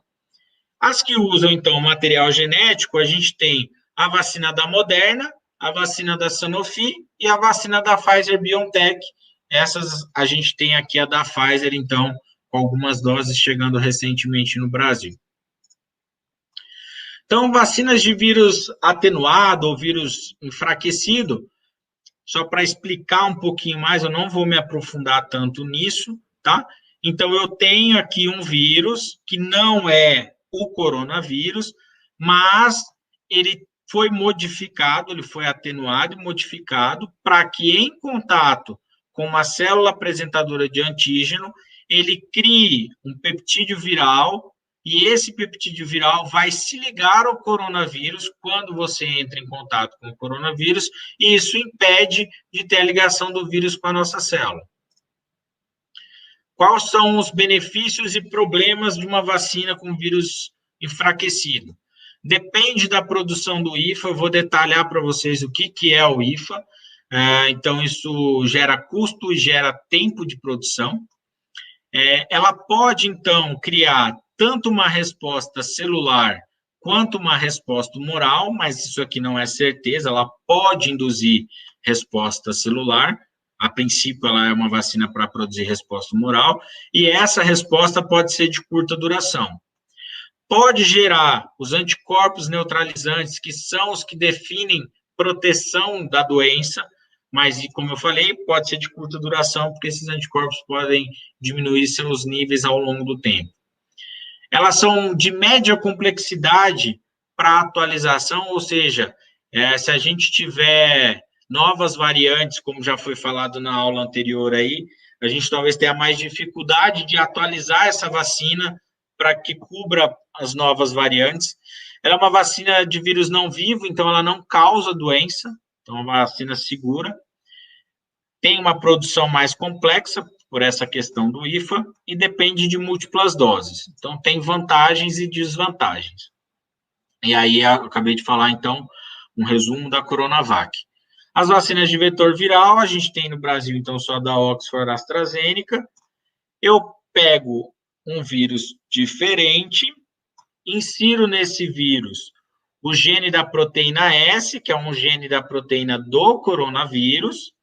As que usam, então, material genético, a gente tem a vacina da Moderna, a vacina da Sanofi e a vacina da Pfizer-BioNTech. Essas, a gente tem aqui a da Pfizer, então, com algumas doses chegando recentemente no Brasil. Então, vacinas de vírus atenuado ou vírus enfraquecido, só para explicar um pouquinho mais, eu não vou me aprofundar tanto nisso, tá? Então, eu tenho aqui um vírus que não é o coronavírus, mas ele foi modificado, ele foi atenuado e modificado para que, em contato com uma célula apresentadora de antígeno, ele crie um peptídeo viral, e esse peptídeo viral vai se ligar ao coronavírus quando você entra em contato com o coronavírus, e isso impede de ter a ligação do vírus com a nossa célula. Quais são os benefícios e problemas de uma vacina com vírus enfraquecido? Depende da produção do IFA, eu vou detalhar para vocês o que é o IFA. Então, isso gera custo e gera tempo de produção. Ela pode, então, criar tanto uma resposta celular quanto uma resposta humoral, mas isso aqui não é certeza, ela pode induzir resposta celular. A princípio, ela é uma vacina para produzir resposta humoral, e essa resposta pode ser de curta duração. Pode gerar os anticorpos neutralizantes, que são os que definem proteção da doença, mas, como eu falei, pode ser de curta duração, porque esses anticorpos podem diminuir seus níveis ao longo do tempo. Elas são de média complexidade para atualização, ou seja, se a gente tiver novas variantes, como já foi falado na aula anterior aí, a gente talvez tenha mais dificuldade de atualizar essa vacina para que cubra as novas variantes. Ela é uma vacina de vírus não vivo, então ela não causa doença, então é uma vacina segura. Tem uma produção mais complexa, por essa questão do IFA, e depende de múltiplas doses. Então, tem vantagens e desvantagens. E aí, eu acabei de falar, então, um resumo da Coronavac. As vacinas de vetor viral, a gente tem no Brasil, então, só da Oxford AstraZeneca. Eu pego um vírus diferente, insiro nesse vírus o gene da proteína S, que é um gene da proteína do coronavírus,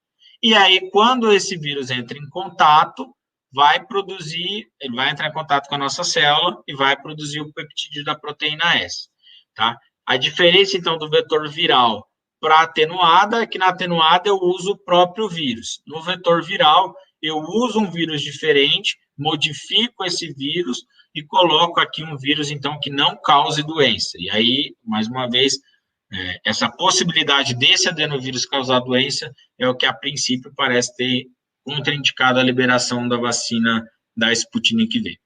e aí, quando esse vírus entra em contato, ele vai entrar em contato com a nossa célula e vai produzir o peptídeo da proteína S, tá? A diferença, então, do vetor viral para atenuada é que na atenuada eu uso o próprio vírus. No vetor viral, eu uso um vírus diferente, modifico esse vírus e coloco aqui um vírus, então, que não cause doença. E aí, mais uma vez, essa possibilidade desse adenovírus causar doença é o que, a princípio, parece ter contraindicado a liberação da vacina da Sputnik V.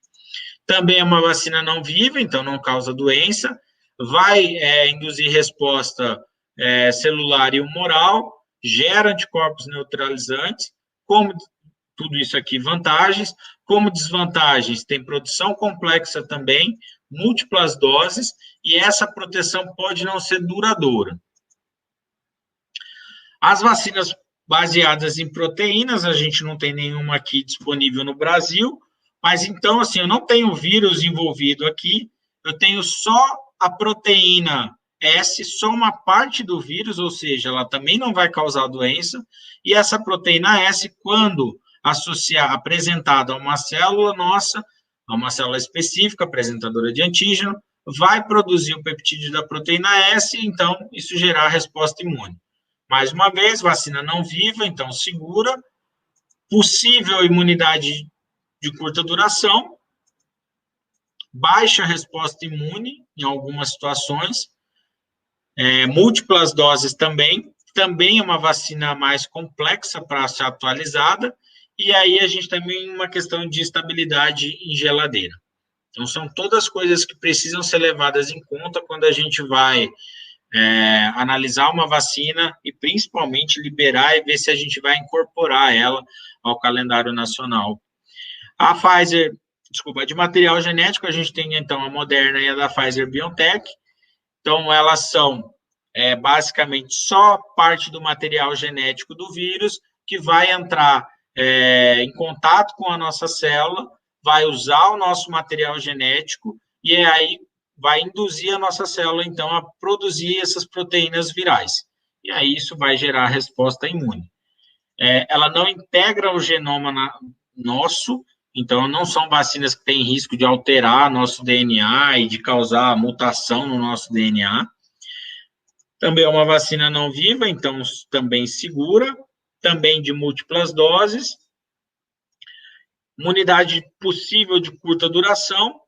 Também é uma vacina não viva, então não causa doença, vai induzir resposta celular e humoral, gera anticorpos neutralizantes, como tudo isso aqui, vantagens. Como desvantagens, tem produção complexa também, múltiplas doses, e essa proteção pode não ser duradoura. As vacinas baseadas em proteínas, a gente não tem nenhuma aqui disponível no Brasil, mas então, assim, eu não tenho vírus envolvido aqui, eu tenho só a proteína S, só uma parte do vírus, ou seja, ela também não vai causar doença, e essa proteína S, quando apresentada a uma célula nossa, a uma célula específica, apresentadora de antígeno, vai produzir o peptídeo da proteína S, então isso gerar resposta imune. Mais uma vez, vacina não viva, então segura, possível imunidade de curta duração, baixa resposta imune em algumas situações, múltiplas doses também é uma vacina mais complexa para ser atualizada, e aí a gente também tem uma questão de estabilidade em geladeira. Então, são todas coisas que precisam ser levadas em conta quando a gente vai analisar uma vacina e, principalmente, liberar e ver se a gente vai incorporar ela ao calendário nacional. A Pfizer, de material genético, a gente tem, então, a Moderna e a da Pfizer-BioNTech. Então, elas são basicamente só parte do material genético do vírus que vai entrar em contato com a nossa célula, vai usar o nosso material genético e aí vai induzir a nossa célula, então, a produzir essas proteínas virais. E aí isso vai gerar resposta imune. Ela não integra o genoma nosso, então não são vacinas que têm risco de alterar nosso DNA e de causar mutação no nosso DNA. Também é uma vacina não viva, então também segura, também de múltiplas doses, imunidade possível de curta duração,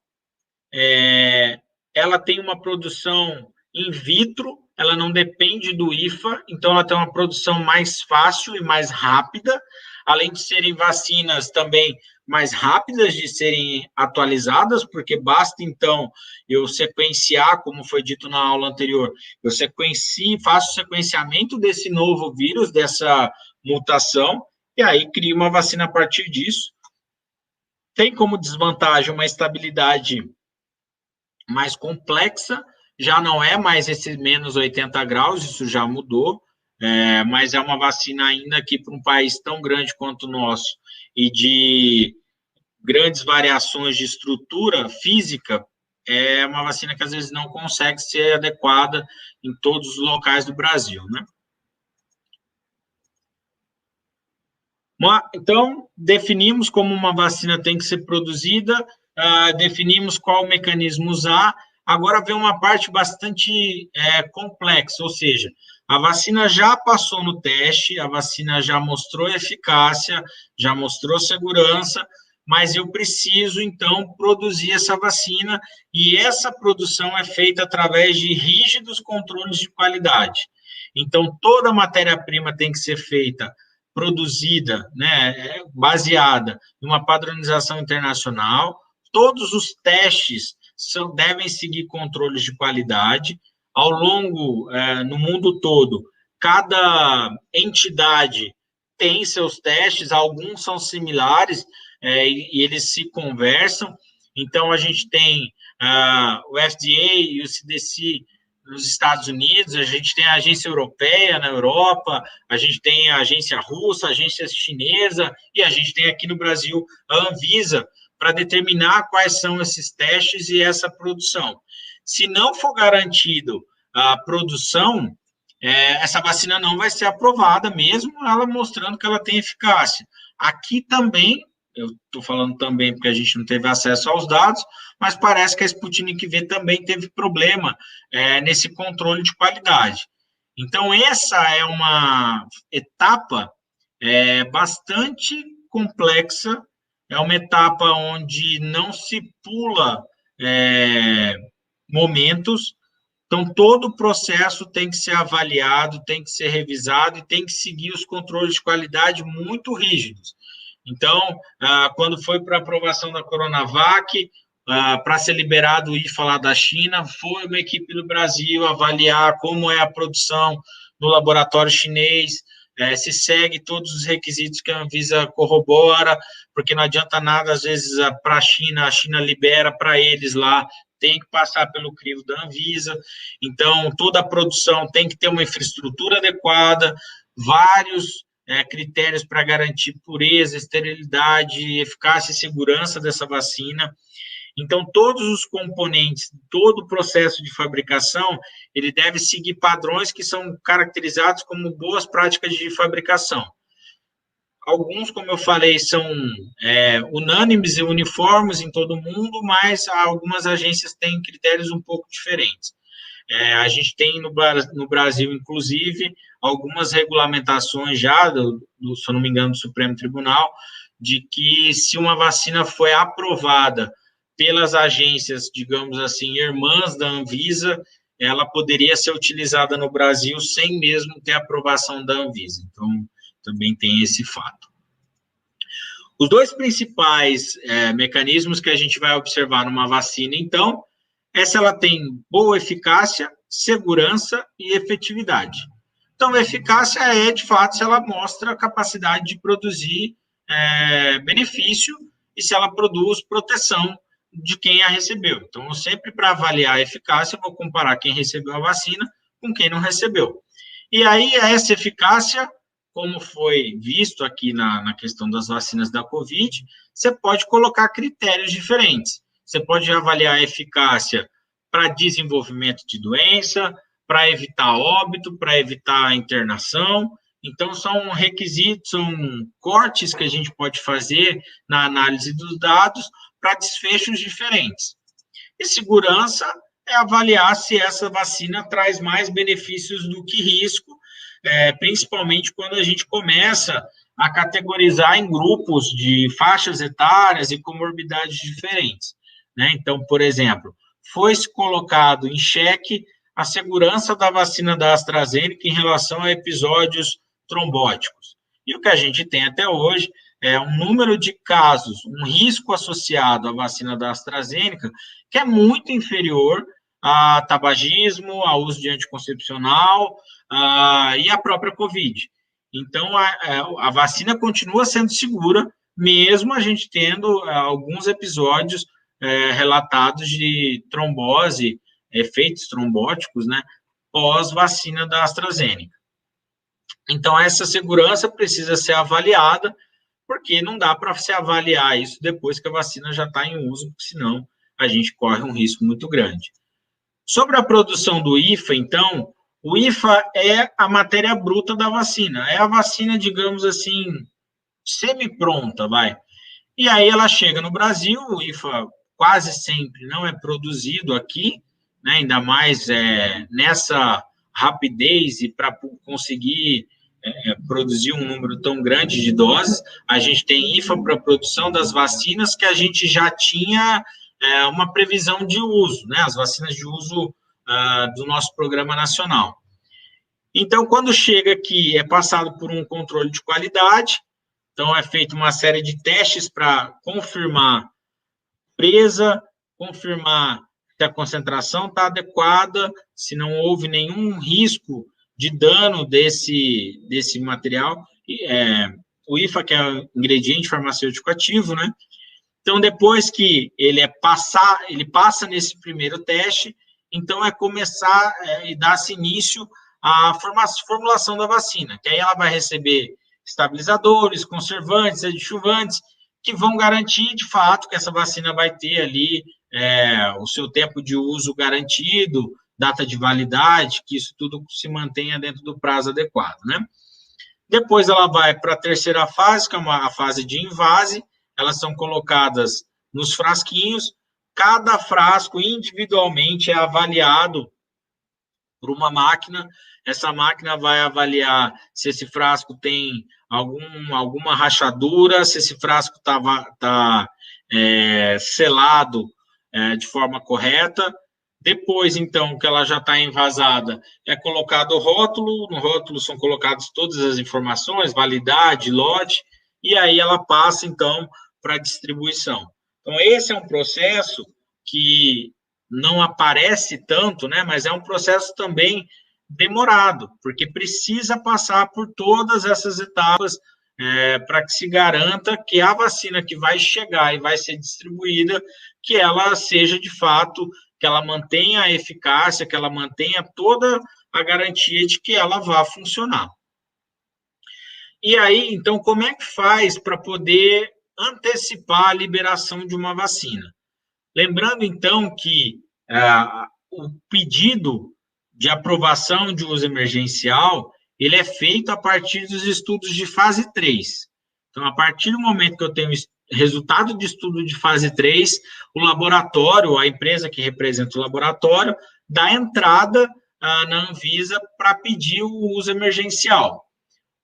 ela tem uma produção in vitro, ela não depende do IFA, então ela tem uma produção mais fácil e mais rápida, além de serem vacinas também mais rápidas de serem atualizadas, porque basta, então, eu sequenciar, como foi dito na aula anterior, eu faço o sequenciamento desse novo vírus, dessa mutação, e aí crio uma vacina a partir disso. Tem como desvantagem uma estabilidade mais complexa, já não é mais esse menos 80 graus, isso já mudou, mas é uma vacina ainda que para um país tão grande quanto o nosso e de grandes variações de estrutura física, é uma vacina que às vezes não consegue ser adequada em todos os locais do Brasil, né? Então, definimos como uma vacina tem que ser produzida, definimos qual mecanismo usar, agora vem uma parte bastante complexa, ou seja, a vacina já passou no teste, a vacina já mostrou eficácia, já mostrou segurança, mas eu preciso, então, produzir essa vacina, e essa produção é feita através de rígidos controles de qualidade. Então, toda a matéria-prima tem que ser feita, produzida, né, baseada em uma padronização internacional, todos os testes devem seguir controles de qualidade, ao longo, no mundo todo, cada entidade tem seus testes, alguns são similares, e eles se conversam. Então, a gente tem o FDA e o CDC nos Estados Unidos, a gente tem a agência europeia na Europa, a gente tem a agência russa, a agência chinesa, e a gente tem aqui no Brasil a Anvisa, para determinar quais são esses testes e essa produção. Se não for garantido a produção, essa vacina não vai ser aprovada, mesmo ela mostrando que ela tem eficácia. Aqui também, eu estou falando também porque a gente não teve acesso aos dados, mas parece que a Sputnik V também teve problema nesse controle de qualidade. Então, essa é uma etapa bastante complexa, é uma etapa onde não se pula momentos. Então, todo o processo tem que ser avaliado, tem que ser revisado e tem que seguir os controles de qualidade muito rígidos. Então, quando foi para a aprovação da Coronavac, para ser liberado o IFA lá da China, foi uma equipe do Brasil avaliar como é a produção no laboratório chinês, se segue todos os requisitos que a Anvisa corrobora, porque não adianta nada, às vezes, para a China libera para eles lá, tem que passar pelo crivo da Anvisa. Então, toda a produção tem que ter uma infraestrutura adequada, vários critérios para garantir pureza, esterilidade, eficácia e segurança dessa vacina. Então, todos os componentes, todo o processo de fabricação, ele deve seguir padrões que são caracterizados como boas práticas de fabricação. Alguns, como eu falei, são unânimes e uniformes em todo o mundo, mas algumas agências têm critérios um pouco diferentes. A gente tem no Brasil, inclusive, algumas regulamentações já, se eu não me engano, do Supremo Tribunal, de que se uma vacina foi aprovada pelas agências, digamos assim, irmãs da Anvisa, ela poderia ser utilizada no Brasil sem mesmo ter aprovação da Anvisa. Então, também tem esse fato. Os dois principais mecanismos que a gente vai observar numa vacina, então, é se ela tem boa eficácia, segurança e efetividade. Então, a eficácia é, de fato, se ela mostra a capacidade de produzir benefício e se ela produz proteção de quem a recebeu. Então, eu sempre, para avaliar a eficácia, eu vou comparar quem recebeu a vacina com quem não recebeu. E aí, essa eficácia, como foi visto aqui na questão das vacinas da Covid, você pode colocar critérios diferentes. Você pode avaliar a eficácia para desenvolvimento de doença, para evitar óbito, para evitar internação. Então, são requisitos, são cortes que a gente pode fazer na análise dos dados para desfechos diferentes. E segurança é avaliar se essa vacina traz mais benefícios do que risco, principalmente quando a gente começa a categorizar em grupos de faixas etárias e comorbidades diferentes, né? Então, por exemplo, foi-se colocado em xeque a segurança da vacina da AstraZeneca em relação a episódios trombóticos. E o que a gente tem até hoje é um número de casos, um risco associado à vacina da AstraZeneca, que é muito inferior a tabagismo, ao uso de anticoncepcional e a própria Covid. Então, a vacina continua sendo segura, mesmo a gente tendo alguns episódios relatados de trombose, efeitos trombóticos, né, pós-vacina da AstraZeneca. Então, essa segurança precisa ser avaliada, porque não dá para se avaliar isso depois que a vacina já está em uso, porque senão a gente corre um risco muito grande. Sobre a produção do IFA, então, o IFA é a matéria bruta da vacina, é a vacina, digamos assim, semi-pronta, vai. E aí ela chega no Brasil, o IFA quase sempre não é produzido aqui, né, ainda mais nessa rapidez e para conseguir produzir um número tão grande de doses. A gente tem IFA para a produção das vacinas que a gente já tinha uma previsão de uso, né? As vacinas de uso do nosso programa nacional. Então, quando chega aqui, é passado por um controle de qualidade, então é feita uma série de testes para confirmar presa, confirmar se a concentração está adequada, se não houve nenhum risco de dano desse material, o IFA, que é o ingrediente farmacêutico ativo, né? Então, depois que ele passa nesse primeiro teste, então é começar e dar-se início à formulação da vacina, que aí ela vai receber estabilizadores, conservantes, adjuvantes, que vão garantir, de fato, que essa vacina vai ter ali o seu tempo de uso garantido, data de validade, que isso tudo se mantenha dentro do prazo adequado, né? Depois ela vai para a terceira fase, que é a fase de invase, elas são colocadas nos frasquinhos, cada frasco individualmente é avaliado por uma máquina, essa máquina vai avaliar se esse frasco tem alguma rachadura, se esse frasco está selado de forma correta. Depois, então, que ela já está envasada, é colocado o rótulo, no rótulo são colocadas todas as informações, validade, lote, e aí ela passa, então, para a distribuição. Então, esse é um processo que não aparece tanto, né, mas é um processo também demorado, porque precisa passar por todas essas etapas para que se garanta que a vacina que vai chegar e vai ser distribuída, que ela seja, de fato, que ela mantenha a eficácia, que ela mantenha toda a garantia de que ela vá funcionar. E aí, então, como é que faz para poder antecipar a liberação de uma vacina? Lembrando, então, que o pedido de aprovação de uso emergencial, ele é feito a partir dos estudos de fase 3. Então, a partir do momento que eu tenho resultado de estudo de fase 3, o laboratório, a empresa que representa o laboratório, dá entrada na Anvisa para pedir o uso emergencial.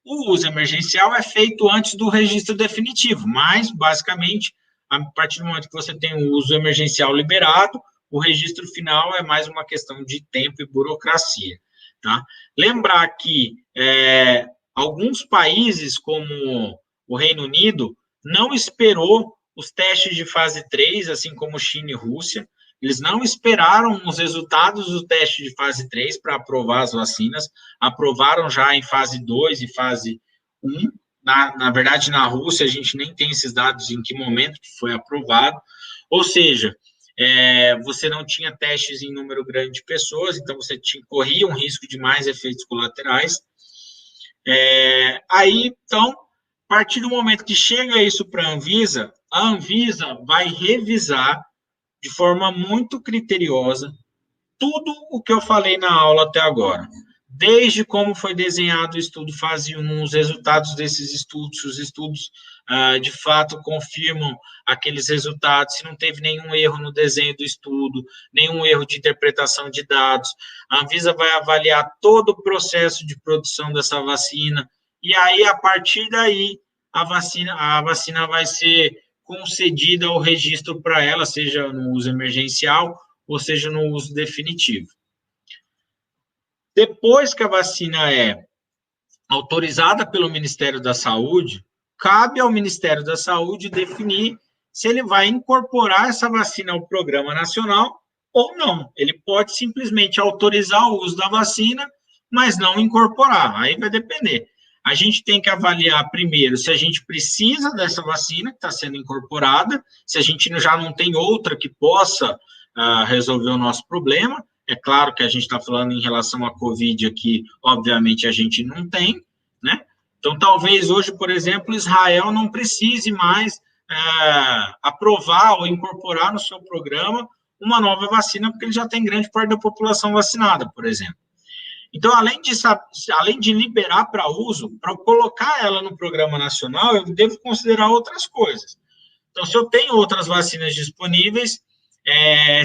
O uso emergencial é feito antes do registro definitivo, mas, basicamente, a partir do momento que você tem o uso emergencial liberado, o registro final é mais uma questão de tempo e burocracia, tá? Lembrar que alguns países, como o Reino Unido, não esperou os testes de fase 3, assim como China e Rússia, eles não esperaram os resultados do teste de fase 3 para aprovar as vacinas, aprovaram já em fase 2 e fase 1, na verdade, na Rússia, a gente nem tem esses dados em que momento que foi aprovado, ou seja, você não tinha testes em número grande de pessoas, então você corria um risco de mais efeitos colaterais. Aí, então, a partir do momento que chega isso para a Anvisa vai revisar de forma muito criteriosa tudo o que eu falei na aula até agora. Desde como foi desenhado o estudo fase 1, os resultados desses estudos, se os estudos de fato confirmam aqueles resultados, se não teve nenhum erro no desenho do estudo, nenhum erro de interpretação de dados. A Anvisa vai avaliar todo o processo de produção dessa vacina, e aí, a partir daí, a vacina vai ser concedida ao registro para ela, seja no uso emergencial ou seja no uso definitivo. Depois que a vacina é autorizada pelo Ministério da Saúde, cabe ao Ministério da Saúde definir se ele vai incorporar essa vacina ao Programa Nacional ou não. Ele pode simplesmente autorizar o uso da vacina, mas não incorporar. Aí vai depender. A gente tem que avaliar primeiro se a gente precisa dessa vacina que está sendo incorporada, se a gente já não tem outra que possa resolver o nosso problema. É claro que a gente está falando em relação à Covid aqui, obviamente a gente não tem, né? Então, talvez hoje, por exemplo, Israel não precise mais aprovar ou incorporar no seu programa uma nova vacina, porque ele já tem grande parte da população vacinada, por exemplo. Então, além de liberar para uso, para colocar ela no programa nacional, eu devo considerar outras coisas. Então, se eu tenho outras vacinas disponíveis,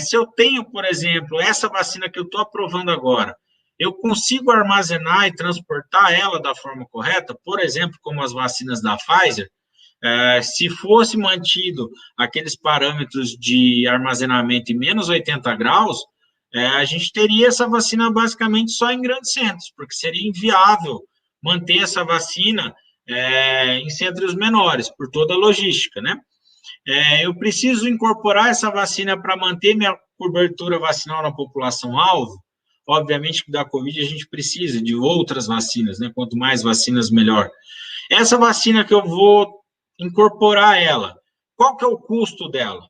se eu tenho, por exemplo, essa vacina que eu estou aprovando agora, eu consigo armazenar e transportar ela da forma correta, por exemplo, como as vacinas da Pfizer, se fosse mantido aqueles parâmetros de armazenamento em menos 80 graus, a gente teria essa vacina basicamente só em grandes centros, porque seria inviável manter essa vacina em centros menores, por toda a logística, né? Eu preciso incorporar essa vacina para manter minha cobertura vacinal na população-alvo. Obviamente que da Covid a gente precisa de outras vacinas, né? Quanto mais vacinas, melhor. Essa vacina que eu vou incorporar ela, qual que é o custo dela?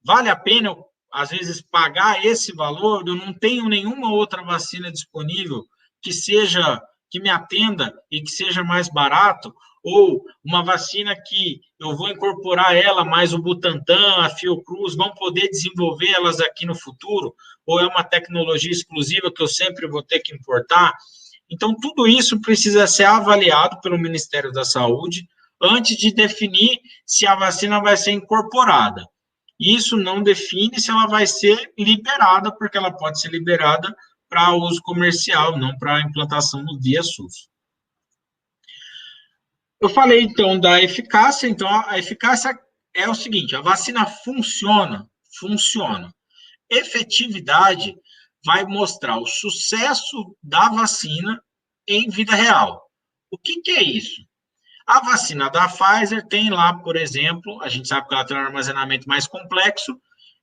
Vale a pena eu, às vezes, pagar esse valor? Eu não tenho nenhuma outra vacina disponível que me atenda e que seja mais barato, ou uma vacina que eu vou incorporar ela, mais o Butantan, a Fiocruz, vão poder desenvolver elas aqui no futuro, ou é uma tecnologia exclusiva que eu sempre vou ter que importar? Então, tudo isso precisa ser avaliado pelo Ministério da Saúde antes de definir se a vacina vai ser incorporada. Isso não define se ela vai ser liberada, porque ela pode ser liberada para uso comercial, não para implantação no via SUS. Eu falei, então, da eficácia. Então, a eficácia é o seguinte, a vacina funciona. Efetividade vai mostrar o sucesso da vacina em vida real. O que é isso? A vacina da Pfizer tem lá, por exemplo, a gente sabe que ela tem um armazenamento mais complexo,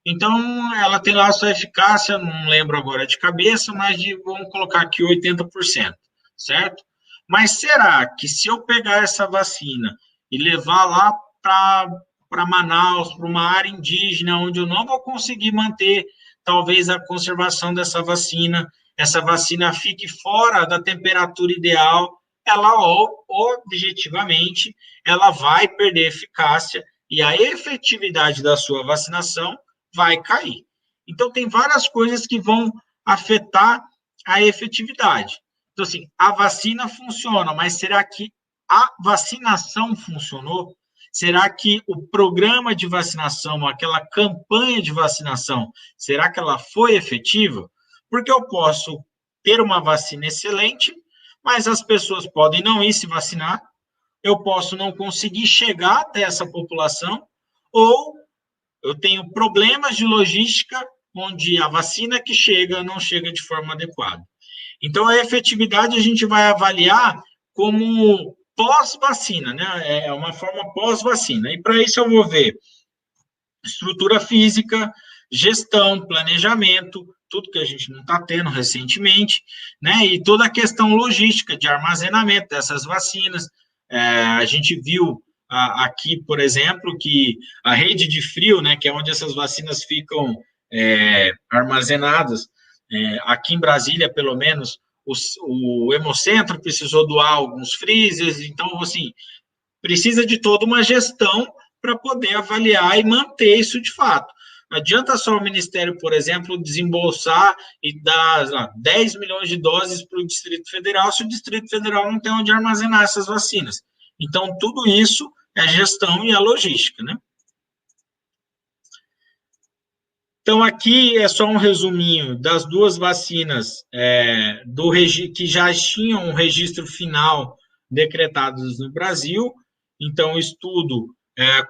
então ela tem lá a sua eficácia, não lembro agora de cabeça, mas vamos colocar aqui 80%, certo? Mas será que se eu pegar essa vacina e levar lá para Manaus, para uma área indígena, onde eu não vou conseguir manter talvez a conservação dessa vacina, essa vacina fique fora da temperatura ideal, ela objetivamente ela vai perder eficácia e a efetividade da sua vacinação vai cair. Então, tem várias coisas que vão afetar a efetividade. Então, assim, a vacina funciona, mas será que a vacinação funcionou? Será que o programa de vacinação, aquela campanha de vacinação, será que ela foi efetiva? Porque eu posso ter uma vacina excelente, mas as pessoas podem não ir se vacinar, eu posso não conseguir chegar até essa população, ou eu tenho problemas de logística, onde a vacina que chega não chega de forma adequada. Então, a efetividade a gente vai avaliar como pós-vacina, né? É uma forma pós-vacina. E para isso eu vou ver estrutura física, gestão, planejamento, tudo que a gente não está tendo recentemente, né? E toda a questão logística de armazenamento dessas vacinas. A gente viu aqui, por exemplo, que a rede de frio, né, que é onde essas vacinas ficam armazenadas, aqui em Brasília, pelo menos, o Hemocentro precisou doar alguns freezers, então, assim, precisa de toda uma gestão para poder avaliar e manter isso de fato. Não adianta só o Ministério, por exemplo, desembolsar e dar 10 milhões de doses para o Distrito Federal, se o Distrito Federal não tem onde armazenar essas vacinas. Então, tudo isso é a gestão e a logística, né? Então, aqui é só um resuminho das duas vacinas que já tinham um registro final decretados no Brasil. Então, o estudo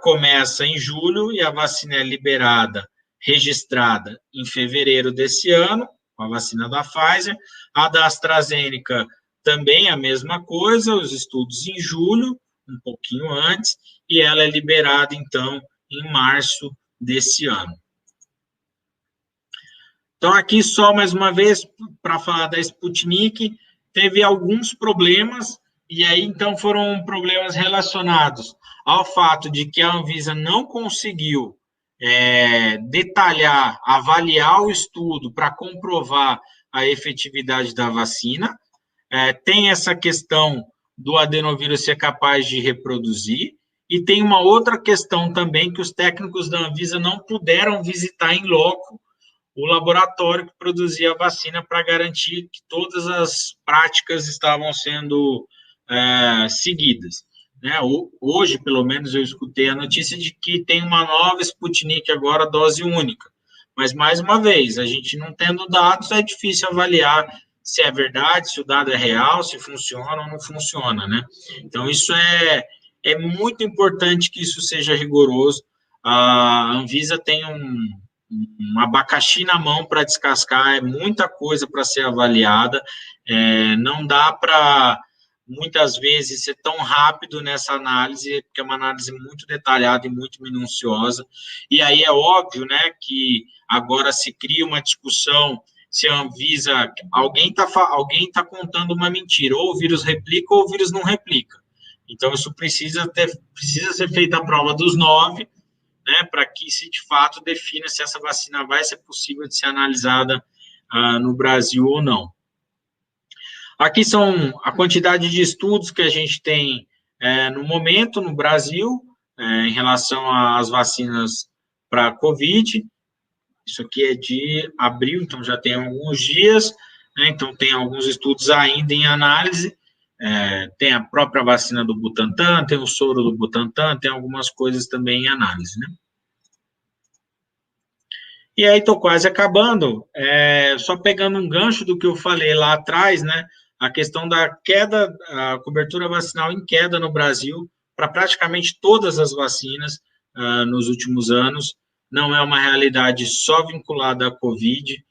começa em julho e a vacina é liberada, registrada em fevereiro desse ano, com a vacina da Pfizer. A da AstraZeneca também a mesma coisa, os estudos em julho, um pouquinho antes, e ela é liberada, então, em março desse ano. Então, aqui só mais uma vez, para falar da Sputnik, teve alguns problemas, e aí, então, foram problemas relacionados ao fato de que a Anvisa não conseguiu detalhar, avaliar o estudo para comprovar a efetividade da vacina. Tem essa questão do adenovírus ser capaz de reproduzir, e tem uma outra questão também que os técnicos da Anvisa não puderam visitar em loco o laboratório que produzia a vacina para garantir que todas as práticas estavam sendo seguidas. Né? Hoje, pelo menos, eu escutei a notícia de que tem uma nova Sputnik agora, dose única. Mas, mais uma vez, a gente não tendo dados, é difícil avaliar se é verdade, se o dado é real, se funciona ou não funciona, né? Então, isso é muito importante que isso seja rigoroso. A Anvisa tem um abacaxi na mão para descascar, é muita coisa para ser avaliada, não dá para, muitas vezes, ser tão rápido nessa análise, porque é uma análise muito detalhada e muito minuciosa, e aí é óbvio, né, que agora se cria uma discussão se a Anvisa, alguém tá contando uma mentira, ou o vírus replica ou o vírus não replica. Então, isso precisa ser feita a prova dos 9, né, para que se de fato defina se essa vacina vai ser possível de ser analisada no Brasil ou não. Aqui são a quantidade de estudos que a gente tem no momento no Brasil, em relação às vacinas para a Covid. Isso aqui é de abril, então já tem alguns dias, né, então tem alguns estudos ainda em análise, tem a própria vacina do Butantan, tem o soro do Butantan, tem algumas coisas também em análise, né. E aí, estou quase acabando, só pegando um gancho do que eu falei lá atrás, né, a questão da queda, a cobertura vacinal em queda no Brasil, para praticamente todas as vacinas nos últimos anos, não é uma realidade só vinculada à Covid.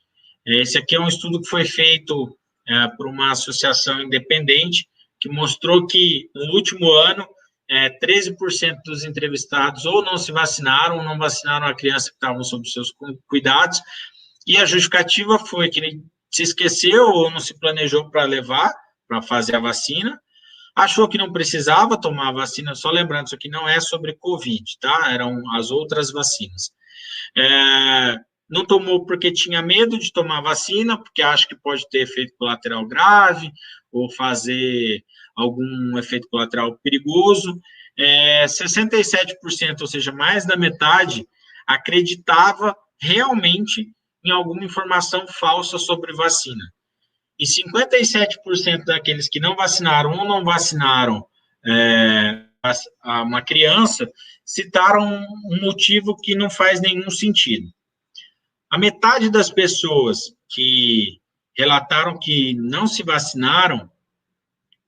Esse aqui é um estudo que foi feito por uma associação independente, que mostrou que, no último ano, 13% dos entrevistados ou não se vacinaram, ou não vacinaram a criança que estavam sob seus cuidados, e a justificativa foi que ele se esqueceu ou não se planejou para levar, para fazer a vacina, achou que não precisava tomar a vacina, só lembrando, isso aqui não é sobre Covid, tá? Eram as outras vacinas. Não tomou porque tinha medo de tomar vacina, porque acha que pode ter efeito colateral grave, ou fazer algum efeito colateral perigoso. 67%, ou seja, mais da metade, acreditava realmente em alguma informação falsa sobre vacina. E 57% daqueles que não vacinaram ou não vacinaram uma criança citaram um motivo que não faz nenhum sentido. A metade das pessoas que relataram que não se vacinaram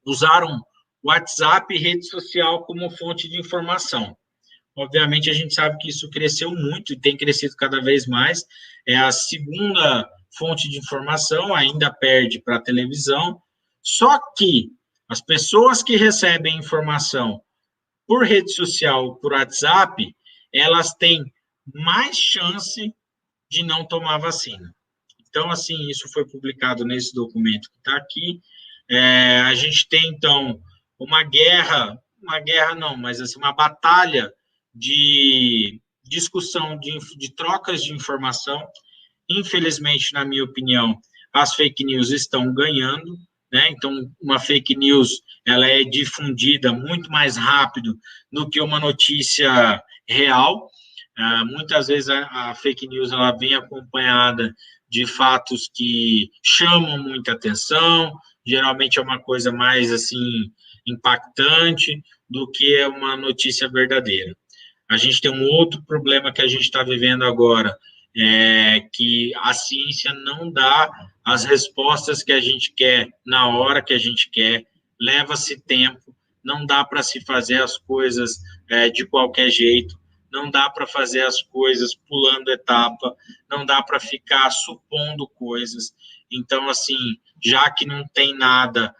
usaram WhatsApp e rede social como fonte de informação. Obviamente, a gente sabe que isso cresceu muito e tem crescido cada vez mais. É a segunda fonte de informação, ainda perde para a televisão. Só que as pessoas que recebem informação por rede social, por WhatsApp, elas têm mais chance de não tomar vacina. Então, assim, isso foi publicado nesse documento que está aqui. A gente tem, então, uma batalha de discussão, de trocas de informação. Infelizmente, na minha opinião, as fake news estão ganhando, né? Então, uma fake news, ela é difundida muito mais rápido do que uma notícia real. Muitas vezes a fake news ela vem acompanhada de fatos que chamam muita atenção, geralmente é uma coisa mais assim impactante do que uma notícia verdadeira. A gente tem um outro problema que a gente está vivendo agora, que a ciência não dá as respostas que a gente quer na hora que a gente quer, leva-se tempo, não dá para se fazer as coisas de qualquer jeito, não dá para fazer as coisas pulando etapa, não dá para ficar supondo coisas. Então, assim, já que não tem nada,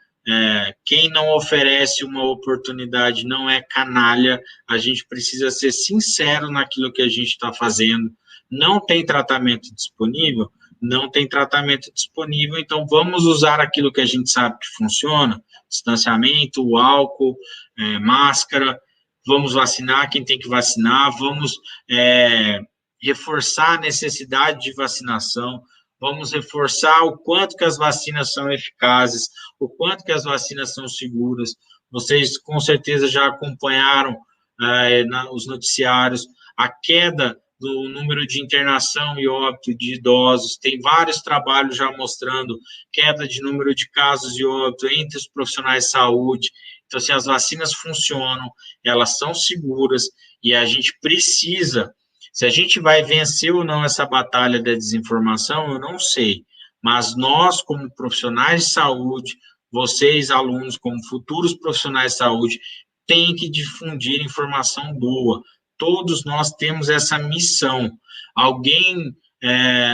quem não oferece uma oportunidade não é canalha, a gente precisa ser sincero naquilo que a gente está fazendo. Não tem tratamento disponível? Não tem tratamento disponível, então vamos usar aquilo que a gente sabe que funciona, distanciamento, o álcool, máscara, vamos vacinar quem tem que vacinar, vamos reforçar a necessidade de vacinação, vamos reforçar o quanto que as vacinas são eficazes, o quanto que as vacinas são seguras. Vocês, com certeza, já acompanharam os noticiários, a queda do número de internação e óbito de idosos, tem vários trabalhos já mostrando queda de número de casos de óbito entre os profissionais de saúde. Então, se as vacinas funcionam, elas são seguras, e a gente precisa, se a gente vai vencer ou não essa batalha da desinformação, eu não sei, mas nós, como profissionais de saúde, vocês, alunos, como futuros profissionais de saúde, têm que difundir informação boa. Todos nós temos essa missão. Alguém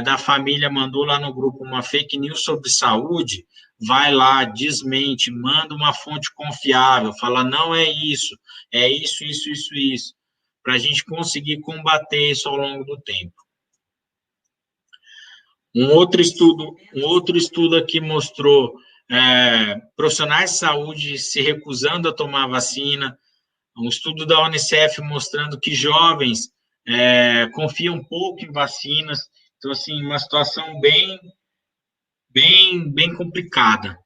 da família mandou lá no grupo uma fake news sobre saúde, vai lá, desmente, manda uma fonte confiável, fala, não é isso, isso, para a gente conseguir combater isso ao longo do tempo. Um outro estudo aqui mostrou profissionais de saúde se recusando a tomar vacina, um estudo da Unicef mostrando que jovens confiam pouco em vacinas, então, assim, uma situação bem complicada,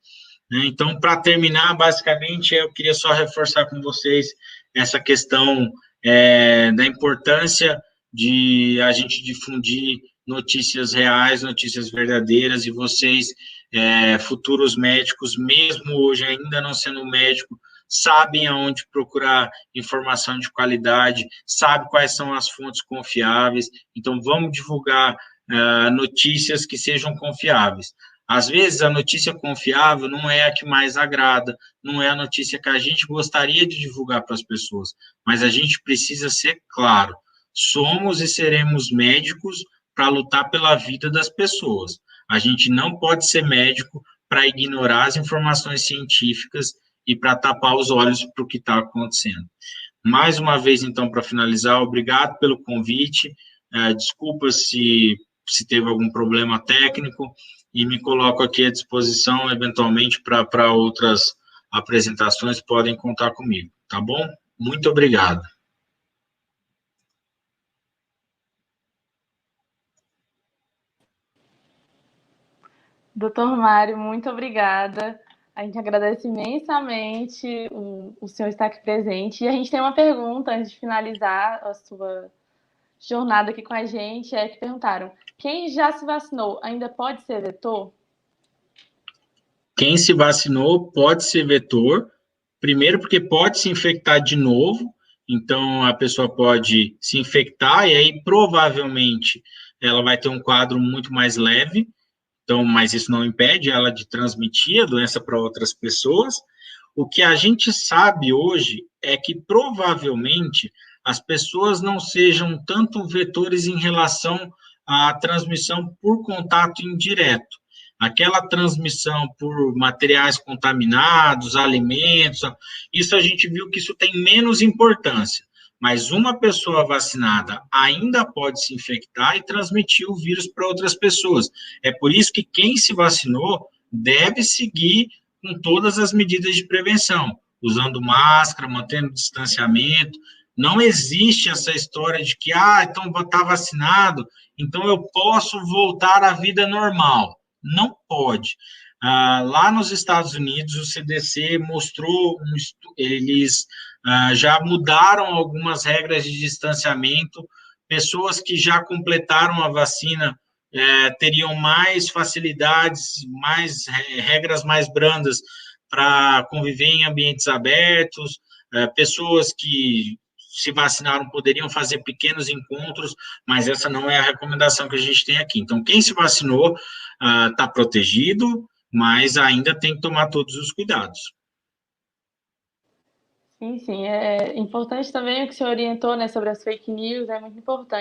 né? Então, para terminar, basicamente, eu queria só reforçar com vocês essa questão da importância de a gente difundir notícias reais, notícias verdadeiras, e vocês, futuros médicos, mesmo hoje ainda não sendo médico, sabem aonde procurar informação de qualidade, sabem quais são as fontes confiáveis, então vamos divulgar notícias que sejam confiáveis. Às vezes, a notícia confiável não é a que mais agrada, não é a notícia que a gente gostaria de divulgar para as pessoas, mas a gente precisa ser claro, somos e seremos médicos para lutar pela vida das pessoas. A gente não pode ser médico para ignorar as informações científicas e para tapar os olhos para o que está acontecendo. Mais uma vez, então, para finalizar, obrigado pelo convite, desculpa se teve algum problema técnico, e me coloco aqui à disposição, eventualmente, para outras apresentações, podem contar comigo, tá bom? Muito obrigado. Doutor Mário, muito obrigada. A gente agradece imensamente o senhor estar aqui presente. E a gente tem uma pergunta, antes de finalizar a sua jornada aqui com a gente, que perguntaram, quem já se vacinou ainda pode ser vetor? Quem se vacinou pode ser vetor, primeiro porque pode se infectar de novo, então a pessoa pode se infectar e aí provavelmente ela vai ter um quadro muito mais leve, então, mas isso não impede ela de transmitir a doença para outras pessoas. O que a gente sabe hoje é que provavelmente as pessoas não sejam tanto vetores em relação à transmissão por contato indireto. Aquela transmissão por materiais contaminados, alimentos, isso a gente viu que isso tem menos importância. Mas uma pessoa vacinada ainda pode se infectar e transmitir o vírus para outras pessoas. É por isso que quem se vacinou deve seguir com todas as medidas de prevenção, usando máscara, mantendo distanciamento. Não existe essa história de que, então está vacinado, então eu posso voltar à vida normal. Não pode. Lá nos Estados Unidos, o CDC mostrou, eles já mudaram algumas regras de distanciamento, pessoas que já completaram a vacina teriam mais facilidades, regras mais brandas para conviver em ambientes abertos, pessoas que se vacinaram poderiam fazer pequenos encontros, mas essa não é a recomendação que a gente tem aqui. Então, quem se vacinou está protegido, mas ainda tem que tomar todos os cuidados. Sim, é importante também o que o senhor orientou, né, sobre as fake news, é muito importante.